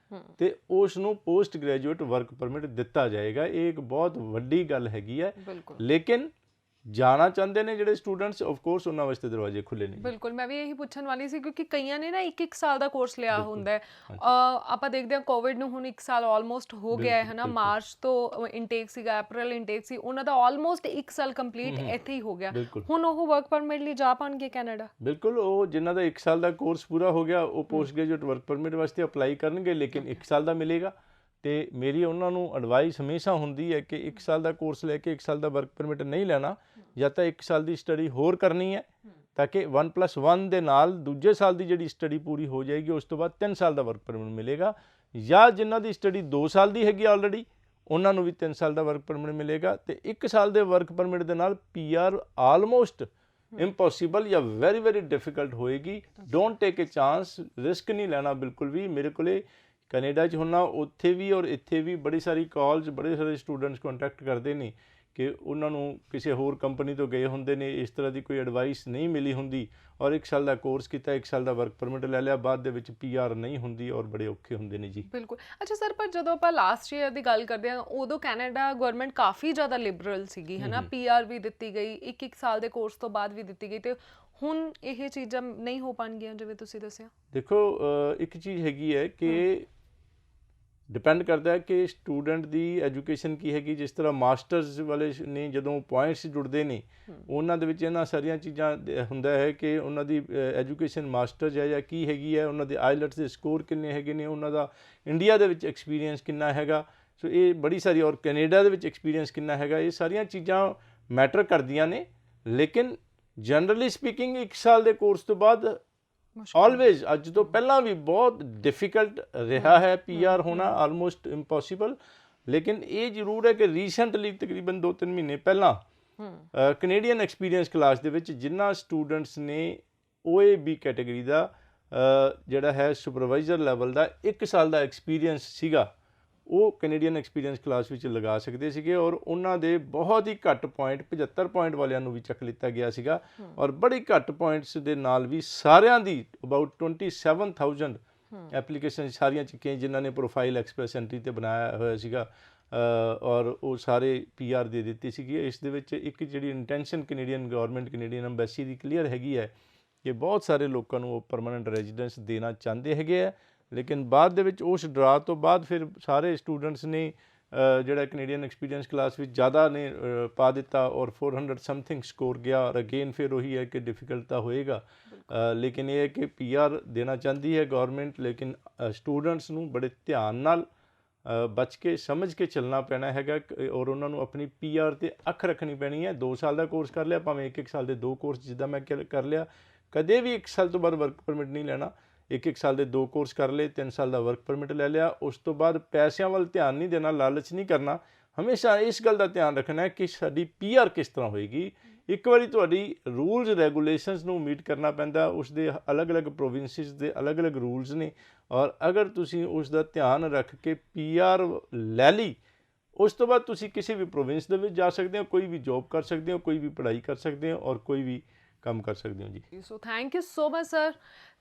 ਤੇ ਉਸ ਨੂੰ ਪੋਸਟ ਗ੍ਰੈਜੂਏਟ ਵਰਕ ਪਰਮਿਟ ਦਿੱਤਾ ਜਾਏਗਾ। ਇਹ ਇੱਕ ਬਹੁਤ ਵੱਡੀ ਗੱਲ ਹੈਗੀ ਹੈ। ਲੇਕਿਨ ਜਾਣਾ ਚਾਹੁੰਦੇ ਨੇ ਜਿਹੜੇ ਸਟੂਡੈਂਟਸ, ਆਫ ਕੋਰਸ ਉਹਨਾਂ ਵਾਸਤੇ ਦਰਵਾਜ਼ੇ ਖੁੱਲੇ ਨੇ। ਬਿਲਕੁਲ, ਮੈਂ ਵੀ ਇਹੀ ਪੁੱਛਣ ਵਾਲੀ ਸੀ ਕਿਉਂਕਿ ਕਈਆਂ ਨੇ ਨਾ 1-1 ਸਾਲ ਦਾ ਕੋਰਸ ਲਿਆ ਹੁੰਦਾ ਹੈ। ਆਪਾਂ ਦੇਖਦੇ ਹਾਂ ਕੋਵਿਡ ਨੂੰ ਹੁਣ 1 ਸਾਲ ਆਲਮੋਸਟ ਹੋ ਗਿਆ ਹੈ ਨਾ। ਮਾਰਚ ਤੋਂ ਇਨਟੇਕ ਸੀਗਾ, ਅਪ੍ਰੈਲ ਇਨਟੇਕ ਸੀ, ਉਹਨਾਂ ਦਾ ਆਲਮੋਸਟ 1 ਸਾਲ ਕੰਪਲੀਟ ਇੱਥੇ ਹੀ ਹੋ ਗਿਆ। ਹੁਣ ਉਹ ਵਰਕ ਪਰਮਿਟ ਲਈ ਜਾ ਪਾਉਣਗੇ ਕੈਨੇਡਾ? ਬਿਲਕੁਲ, ਉਹ ਜਿਨ੍ਹਾਂ ਦਾ 1 ਸਾਲ ਦਾ ਕੋਰਸ ਪੂਰਾ ਹੋ ਗਿਆ ਉਹ ਪੋਸਟ ਗ੍ਰੈਜੂਏਟ ਵਰਕ ਪਰਮਿਟ ਵਾਸਤੇ ਅਪਲਾਈ ਕਰਨਗੇ, ਲੇਕਿਨ 1 ਸਾਲ ਦਾ ਮਿਲੇਗਾ ਤੇ ਮੇਰੀ ਉਹਨਾਂ ਨੂੰ ਐਡਵਾਈਸ ਹਮੇਸ਼ਾ ਹੁੰਦੀ ਹੈ ਕਿ 1 ਸਾਲ ਦਾ ਕੋਰਸ ਲੈ ਕੇ 1 ਸਾਲ ਦਾ ਵਰਕ ਪਰਮਿਟ ਨਹੀਂ ਲੈਣਾ, ਜਾਂ ਤਾਂ 1 ਸਾਲ ਦੀ ਸਟੱਡੀ ਹੋਰ ਕਰਨੀ ਹੈ ਤਾਂ ਕਿ 1+1 ਦੇ ਨਾਲ ਦੂਜੇ ਸਾਲ ਦੀ ਜਿਹੜੀ ਸਟੱਡੀ ਪੂਰੀ ਹੋ ਜਾਏਗੀ, ਉਸ ਤੋਂ ਬਾਅਦ 3 ਸਾਲ ਦਾ ਵਰਕ ਪਰਮਿਟ ਮਿਲੇਗਾ, ਜਾਂ ਜਿਨ੍ਹਾਂ ਦੀ ਸਟੱਡੀ 2 ਸਾਲ ਦੀ ਹੈਗੀ ਆਲਰੇਡੀ ਉਹਨਾਂ ਨੂੰ ਵੀ 3 ਸਾਲ ਦਾ ਵਰਕ ਪਰਮਿਟ ਮਿਲੇਗਾ। ਤੇ 1 ਸਾਲ ਦੇ ਵਰਕ ਪਰਮਿਟ ਦੇ ਨਾਲ PR ਆਲਮੋਸਟ ਇੰਪੋਸੀਬਲ ਜਾਂ ਵੈਰੀ ਵੈਰੀ ਡਿਫਿਕਲਟ ਹੋਏਗੀ। Don't take a chance, risk ਨਹੀਂ ਲੈਣਾ ਬਿਲਕੁਲ ਵੀ। ਮੇਰੇ ਕੋਲੇ ਕੈਨੇਡਾ 'ਚ ਹੁੰਨਾ, ਉੱਥੇ ਵੀ ਔਰ ਇੱਥੇ ਵੀ ਬੜੀ ਸਾਰੀ ਕਾਲਸ, ਬੜੇ ਸਾਰੇ ਸਟੂਡੈਂਟਸ ਕੰਟੈਕਟ ਕਰਦੇ ਨੇ ਕਿ ਉਹਨਾਂ ਨੂੰ ਕਿਸੇ ਹੋਰ ਕੰਪਨੀ ਤੋਂ ਗਏ ਹੁੰਦੇ ਨੇ, ਇਸ ਤਰ੍ਹਾਂ ਦੀ ਕੋਈ ਐਡਵਾਈਸ ਨਹੀਂ ਮਿਲੀ ਹੁੰਦੀ ਔਰ 1 ਸਾਲ ਦਾ ਕੋਰਸ ਕੀਤਾ, 1 ਸਾਲ ਦਾ ਵਰਕ ਪਰਮਿਟ ਲੈ ਲਿਆ, ਬਾਅਦ ਦੇ ਵਿੱਚ PR ਨਹੀਂ ਹੁੰਦੀ ਔਰ ਬੜੇ ਔਖੇ ਹੁੰਦੇ ਨੇ ਜੀ। ਬਿਲਕੁਲ। ਅੱਛਾ ਸਰ, ਪਰ ਜਦੋਂ ਆਪਾਂ ਲਾਸਟ ਈਅਰ ਦੀ ਗੱਲ ਕਰਦੇ ਹਾਂ ਉਦੋਂ ਕੈਨੇਡਾ ਗਵਰਨਮੈਂਟ ਕਾਫੀ ਜ਼ਿਆਦਾ ਲਿਬਰਲ ਸੀਗੀ, ਹੈ ਨਾ, PR ਵੀ ਦਿੱਤੀ ਗਈ, 1 ਸਾਲ ਦੇ ਕੋਰਸ ਤੋਂ ਬਾਅਦ ਵੀ ਦਿੱਤੀ ਗਈ, ਤੇ ਹੁਣ ਇਹ ਚੀਜ਼ਾਂ ਨਹੀਂ ਹੋ ਪਾਉਣਗੀਆਂ ਜਿਵੇਂ ਤੁਸੀਂ ਦੱਸਿਆ? ਦੇਖੋ, ਇੱਕ ਚੀਜ਼ ਹੈਗੀ ਹੈ ਕਿ ਡਿਪੈਂਡ ਕਰਦਾ ਹੈ ਕਿ ਸਟੂਡੈਂਟ ਦੀ ਐਜੂਕੇਸ਼ਨ ਕੀ ਹੈਗੀ। ਜਿਸ ਤਰ੍ਹਾਂ ਮਾਸਟਰਸ ਵਾਲੇ ਨੇ ਜਦੋਂ ਪੁਆਇੰਟਸ ਜੁੜਦੇ ਨੇ ਉਹਨਾਂ ਦੇ ਵਿੱਚ ਇਹਨਾਂ ਸਾਰੀਆਂ ਚੀਜ਼ਾਂ ਹੁੰਦਾ ਹੈ ਕਿ ਉਹਨਾਂ ਦੀ ਐਜੂਕੇਸ਼ਨ ਮਾਸਟਰਸ ਹੈ ਜਾਂ ਕੀ ਹੈਗੀ ਹੈ, ਉਹਨਾਂ ਦੇ ਆਈਲੈਟਸ ਦੇ ਸਕੋਰ ਕਿੰਨੇ ਹੈਗੇ ਨੇ, ਉਹਨਾਂ ਦਾ ਇੰਡੀਆ ਦੇ ਵਿੱਚ ਐਕਸਪੀਰੀਅੰਸ ਕਿੰਨਾ ਹੈਗਾ। ਸੋ ਇਹ ਬੜੀ ਸਾਰੀ, ਔਰ ਕੈਨੇਡਾ ਦੇ ਵਿੱਚ ਐਕਸਪੀਰੀਅੰਸ ਕਿੰਨਾ ਹੈਗਾ, ਇਹ ਸਾਰੀਆਂ ਚੀਜ਼ਾਂ ਮੈਟਰ ਕਰਦੀਆਂ ਨੇ। ਲੇਕਿਨ ਜਨਰਲੀ ਸਪੀਕਿੰਗ 1 ਸਾਲ ਦੇ ਕੋਰਸ ਤੋਂ ਬਾਅਦ ਆਲਵੇਜ਼, ਅੱਜ ਤੋਂ ਪਹਿਲਾਂ ਵੀ ਬਹੁਤ ਡਿਫਿਕਲਟ ਰਿਹਾ ਹੈ PR ਹੋਣਾ, ਆਲਮੋਸਟ ਇੰਪੋਸੀਬਲ। ਲੇਕਿਨ ਇਹ ਜ਼ਰੂਰ ਹੈ ਕਿ ਰੀਸੈਂਟਲੀ ਤਕਰੀਬਨ 2-3 ਮਹੀਨੇ ਪਹਿਲਾਂ ਕੈਨੇਡੀਅਨ ਐਕਸਪੀਰੀਅੰਸ ਕਲਾਸ ਦੇ ਵਿੱਚ ਜਿਨ੍ਹਾਂ ਸਟੂਡੈਂਟਸ ਨੇ OAB ਕੈਟੇਗਰੀ ਦਾ ਜਿਹੜਾ ਹੈ ਸੁਪਰਵਾਈਜ਼ਰ ਲੈਵਲ ਦਾ 1 ਸਾਲ ਦਾ ਐਕਸਪੀਰੀਅੰਸ ਸੀਗਾ, ਉਹ ਕੈਨੇਡੀਅਨ ਐਕਸਪੀਰੀਅੰਸ ਕਲਾਸ ਵਿੱਚ ਲਗਾ ਸਕਦੇ ਸੀਗੇ ਔਰ ਉਹਨਾਂ ਦੇ ਬਹੁਤ ਹੀ ਘੱਟ ਪੁਆਇੰਟ 75 ਪੁਆਇੰਟ ਵਾਲਿਆਂ ਨੂੰ ਵੀ ਚੱਕ ਲਿੱਤਾ ਗਿਆ ਸੀਗਾ ਔਰ ਬੜੀ ਘੱਟ ਪੁਆਇੰਟਸ ਦੇ ਨਾਲ ਵੀ ਸਾਰਿਆਂ ਦੀ ਅਬਾਊਟ 27,000 ਐਪਲੀਕੇਸ਼ਨ ਸਾਰੀਆਂ ਚੱਕੀਆਂ ਜਿਨ੍ਹਾਂ ਨੇ ਪ੍ਰੋਫਾਈਲ ਐਕਸਪ੍ਰੈਸ ਐਂਟਰੀ 'ਤੇ ਬਣਾਇਆ ਹੋਇਆ ਸੀਗਾ ਔਰ ਉਹ ਸਾਰੇ PR ਦੇ ਦਿੱਤੀ ਸੀਗੀ। ਇਸ ਦੇ ਵਿੱਚ ਇੱਕ ਜਿਹੜੀ intention Canadian government, Canadian embassy ਦੀ ਕਲੀਅਰ ਹੈਗੀ ਹੈ ਕਿ ਬਹੁਤ ਸਾਰੇ ਲੋਕਾਂ ਨੂੰ ਉਹ ਪਰਮਾਨੈਂਟ ਰੈਜ਼ੀਡੈਂਸ ਦੇਣਾ ਚਾਹੁੰਦੇ ਹੈਗੇ ਆ। ਲੇਕਿਨ ਬਾਅਦ ਦੇ ਵਿੱਚ ਉਸ ਡਰਾ ਤੋਂ ਬਾਅਦ ਫਿਰ ਸਾਰੇ ਸਟੂਡੈਂਟਸ ਨੇ ਜਿਹੜਾ ਕੈਨੇਡੀਅਨ ਐਕਸਪੀਰੀਅੰਸ ਕਲਾਸ ਵਿੱਚ ਜ਼ਿਆਦਾ ਨੇ ਪਾ ਦਿੱਤਾ ਔਰ 400 ਸਮਥਿੰਗ ਸਕੋਰ ਗਿਆ ਔਰ ਅਗੇਨ ਫਿਰ ਉਹੀ ਹੈ ਕਿ ਡਿਫਿਕਲਟ ਤਾਂ ਹੋਏਗਾ। ਲੇਕਿਨ ਇਹ ਹੈ ਕਿ PR ਦੇਣਾ ਚਾਹੁੰਦੀ ਹੈ ਗਵਰਨਮੈਂਟ, ਲੇਕਿਨ ਸਟੂਡੈਂਟਸ ਨੂੰ ਬੜੇ ਧਿਆਨ ਨਾਲ ਬਚ ਕੇ ਸਮਝ ਕੇ ਚੱਲਣਾ ਪੈਣਾ ਹੈਗਾ ਔਰ ਉਹਨਾਂ ਨੂੰ ਆਪਣੀ PR 'ਤੇ ਅੱਖ ਰੱਖਣੀ ਪੈਣੀ ਹੈ। 2 ਸਾਲ ਦਾ ਕੋਰਸ ਕਰ ਲਿਆ, ਭਾਵੇਂ 1 ਸਾਲ ਦੇ 2 ਕੋਰਸ ਜਿੱਦਾਂ ਮੈਂ ਕਰ ਲਿਆ, ਕਦੇ ਵੀ 1 ਸਾਲ ਤੋਂ ਬਾਅਦ ਵਰਕ ਪਰਮਿਟ ਨਹੀਂ ਲੈਣਾ। 1 ਸਾਲ ਦੇ 2 ਕੋਰਸ ਕਰ ਲਏ, 3 ਸਾਲ ਦਾ ਵਰਕ ਪਰਮਿਟ ਲੈ ਲਿਆ, ਉਸ ਤੋਂ ਬਾਅਦ ਪੈਸਿਆਂ ਵੱਲ ਧਿਆਨ ਨਹੀਂ ਦੇਣਾ, ਲਾਲਚ ਨਹੀਂ ਕਰਨਾ। ਹਮੇਸ਼ਾ ਇਸ ਗੱਲ ਦਾ ਧਿਆਨ ਰੱਖਣਾ ਹੈ ਕਿ ਸਾਡੀ PR ਕਿਸ ਤਰ੍ਹਾਂ ਹੋਏਗੀ। ਇੱਕ ਵਾਰੀ ਤੁਹਾਡੀ ਰੂਲਸ ਰੈਗੂਲੇਸ਼ਨਸ ਨੂੰ ਮੀਟ ਕਰਨਾ ਪੈਂਦਾ, ਉਸ ਦੇ ਅਲੱਗ-ਅਲੱਗ ਪ੍ਰੋਵਿੰਸਿਸ ਦੇ ਅਲੱਗ-ਅਲੱਗ ਰੂਲਸ ਨੇ ਔਰ ਅਗਰ ਤੁਸੀਂ ਉਸ ਦਾ ਧਿਆਨ ਰੱਖ ਕੇ PR ਲੈ ਲਈ, ਉਸ ਤੋਂ ਬਾਅਦ ਤੁਸੀਂ ਕਿਸੇ ਵੀ ਪ੍ਰੋਵਿੰਸ ਦੇ ਵਿੱਚ ਜਾ ਸਕਦੇ ਹੋ, ਕੋਈ ਵੀ ਜੋਬ ਕਰ ਸਕਦੇ ਹੋ, ਕੋਈ ਵੀ ਪੜ੍ਹਾਈ ਕਰ ਸਕਦੇ ਹੋ ਔਰ ਕੋਈ ਵੀ ਕੰਮ ਕਰ ਸਕਦੇ ਹੋ ਜੀ। So thank you so much sir,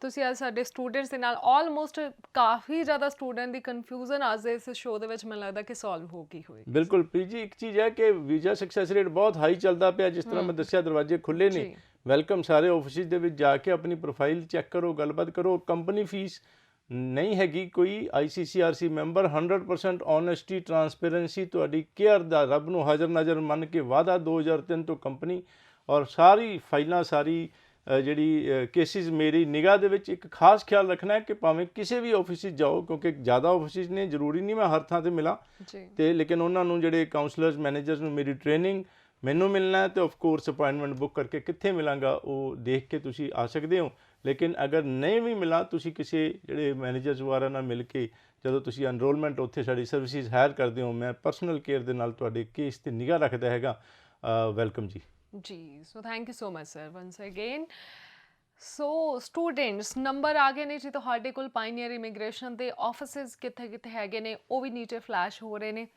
ਤੁਸੀਂ ਅੱਜ ਸਾਡੇ ਸਟੂਡੈਂਟਸ ਦੇ ਨਾਲ ਆਲਮੋਸਟ ਕਾਫੀ ਜ਼ਿਆਦਾ ਸਟੂਡੈਂਟ ਦੀ ਕਨਫਿਊਜ਼ਨ ਅੱਜ ਦੇ ਇਸ ਸ਼ੋਅ ਦੇ ਵਿੱਚ ਮੈਨੂੰ ਲੱਗਦਾ ਕਿ ਸੋਲਵ ਹੋ ਗਈ ਹੋਏਗੀ। ਬਿਲਕੁਲ ਪ੍ਰੀਤ ਜੀ, ਇੱਕ ਚੀਜ਼ ਹੈ ਕਿ ਵੀਜ਼ਾ ਸਕਸੈਸ ਰੇਟ ਬਹੁਤ ਹਾਈ ਚੱਲਦਾ ਪਿਆ। ਜਿਸ ਤਰ੍ਹਾਂ ਮੈਂ ਦੱਸਿਆ, ਦਰਵਾਜ਼ੇ ਖੁੱਲ੍ਹੇ ਨੇ, ਵੈਲਕਮ। ਸਾਰੇ ਆਫਿਸਿਸ ਦੇ ਵਿੱਚ ਜਾ ਕੇ ਆਪਣੀ ਪ੍ਰੋਫਾਈਲ ਚੈੱਕ ਕਰੋ, ਗੱਲਬਾਤ ਕਰੋ। ਕੰਪਨੀ ਫੀਸ ਨਹੀਂ ਹੈਗੀ ਕੋਈ, ICCRC ਮੈਂਬਰ, 100% ਓਨੈਸਟੀ, ਟਰਾਂਸਪੇਰੈਂਸੀ, ਤੁਹਾਡੀ ਕੇਅਰ ਦਾ ਰੱਬ ਨੂੰ ਹਾਜ਼ਰ ਨਾਜ਼ਰ ਮੰਨ ਕੇ ਵਾਅਦਾ 2003 ਤੋਂ ਕੰਪਨੀ ਔਰ ਸਾਰੀ ਫਾਈਲਾਂ, ਸਾਰੀ ਜਿਹੜੀ ਕੇਸਿਸ ਮੇਰੀ ਨਿਗਾਹ ਦੇ ਵਿੱਚ। ਇੱਕ ਖਾਸ ਖਿਆਲ ਰੱਖਣਾ ਹੈ ਕਿ ਭਾਵੇਂ ਕਿਸੇ ਵੀ ਆਫਿਸ ਜਾਓ, ਕਿਉਂਕਿ ਜ਼ਿਆਦਾ ਆਫਿਸ ਨੇ, ਜ਼ਰੂਰੀ ਨਹੀਂ ਮੈਂ ਹਰ ਥਾਂ 'ਤੇ ਮਿਲਾਂ ਤੇ ਲੇਕਿਨ ਉਹਨਾਂ ਨੂੰ ਜਿਹੜੇ ਕਾਉਂਸਲਰਸ, ਮੈਨੇਜਰਸ ਨੂੰ ਮੇਰੀ ਟ੍ਰੇਨਿੰਗ ਮੈਨੂੰ ਮਿਲਣਾ ਹੈ ਤੇ ਆਫ ਕੋਰਸ ਅਪਾਇੰਟਮੈਂਟ ਬੁੱਕ ਕਰਕੇ ਕਿੱਥੇ ਮਿਲਾਂਗਾ ਉਹ ਦੇਖ ਕੇ ਤੁਸੀਂ ਆ ਸਕਦੇ ਹੋ। ਲੇਕਿਨ ਅਗਰ ਨਹੀਂ ਵੀ ਮਿਲਾਂ, ਤੁਸੀਂ ਕਿਸੇ ਜਿਹੜੇ ਮੈਨੇਜਰਸ ਵਗੈਰਾ ਨਾਲ ਮਿਲ ਕੇ ਜਦੋਂ ਤੁਸੀਂ ਐਨਰੋਲਮੈਂਟ ਉੱਥੇ ਸਾਡੀ ਸਰਵਿਸਿਜ਼ ਹਾਇਰ ਕਰਦੇ ਹੋ, ਮੈਂ ਪਰਸਨਲ ਕੇਅਰ ਦੇ ਨਾਲ ਤੁਹਾਡੇ ਕੇਸ 'ਤੇ ਨਿਗਾਹ ਰੱਖਦਾ ਹੈਗਾ। ਵੈਲਕਮ ਜੀ। ਜੀ, so thank you so much sir once again. So students, number ਆ ਗਏ ਨੇ ਜੀ ਤੁਹਾਡੇ ਕੋਲ। ਪਾਇਨੀਅਰ ਇਮੀਗ੍ਰੇਸ਼ਨ ਦੇ ਆਫਿਸਿਸ ਕਿੱਥੇ ਕਿੱਥੇ ਹੈਗੇ ਨੇ ਉਹ ਵੀ ਨੀਚੇ ਫਲੈਸ਼ ਹੋ ਰਹੇ ਨੇ।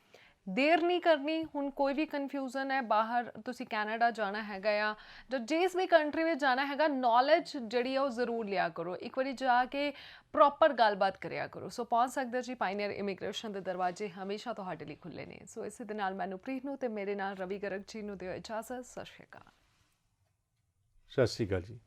ਦੇਰ ਨਹੀਂ ਕਰਨੀ। ਹੁਣ ਕੋਈ ਵੀ ਕਨਫਿਊਜ਼ਨ ਹੈ, ਬਾਹਰ ਤੁਸੀਂ ਕੈਨੇਡਾ ਜਾਣਾ ਹੈਗਾ ਆ ਜਾਂ ਜਿਸ ਵੀ ਕੰਟਰੀ ਵਿੱਚ ਜਾਣਾ ਹੈਗਾ, ਨੌਲੇਜ ਜਿਹੜੀ ਆ ਉਹ ਜ਼ਰੂਰ ਲਿਆ ਕਰੋ। ਇੱਕ ਵਾਰੀ ਜਾ ਕੇ ਪ੍ਰੋਪਰ ਗੱਲਬਾਤ ਕਰਿਆ ਕਰੋ। ਸੋ ਪਹੁੰਚ ਸਕਦੇ ਜੀ, ਪਾਇਨੀਅਰ ਇਮੀਗ੍ਰੇਸ਼ਨ ਦੇ ਦਰਵਾਜ਼ੇ ਹਮੇਸ਼ਾ ਤੁਹਾਡੇ ਲਈ ਖੁੱਲ੍ਹੇ ਨੇ। ਸੋ ਇਸੇ ਦੇ ਨਾਲ ਮੈਨੂੰ ਪ੍ਰੀਤ ਨੂੰ ਤੇ ਮੇਰੇ ਨਾਲ ਰਵੀ ਗਰਗ ਜੀ ਨੂੰ ਦਿਓ ਇਜਾਜ਼ਤ। ਸਤਿ ਸ਼੍ਰੀ ਅਕਾਲ। ਸਤਿ ਸ਼੍ਰੀ ਅਕਾਲ ਜੀ।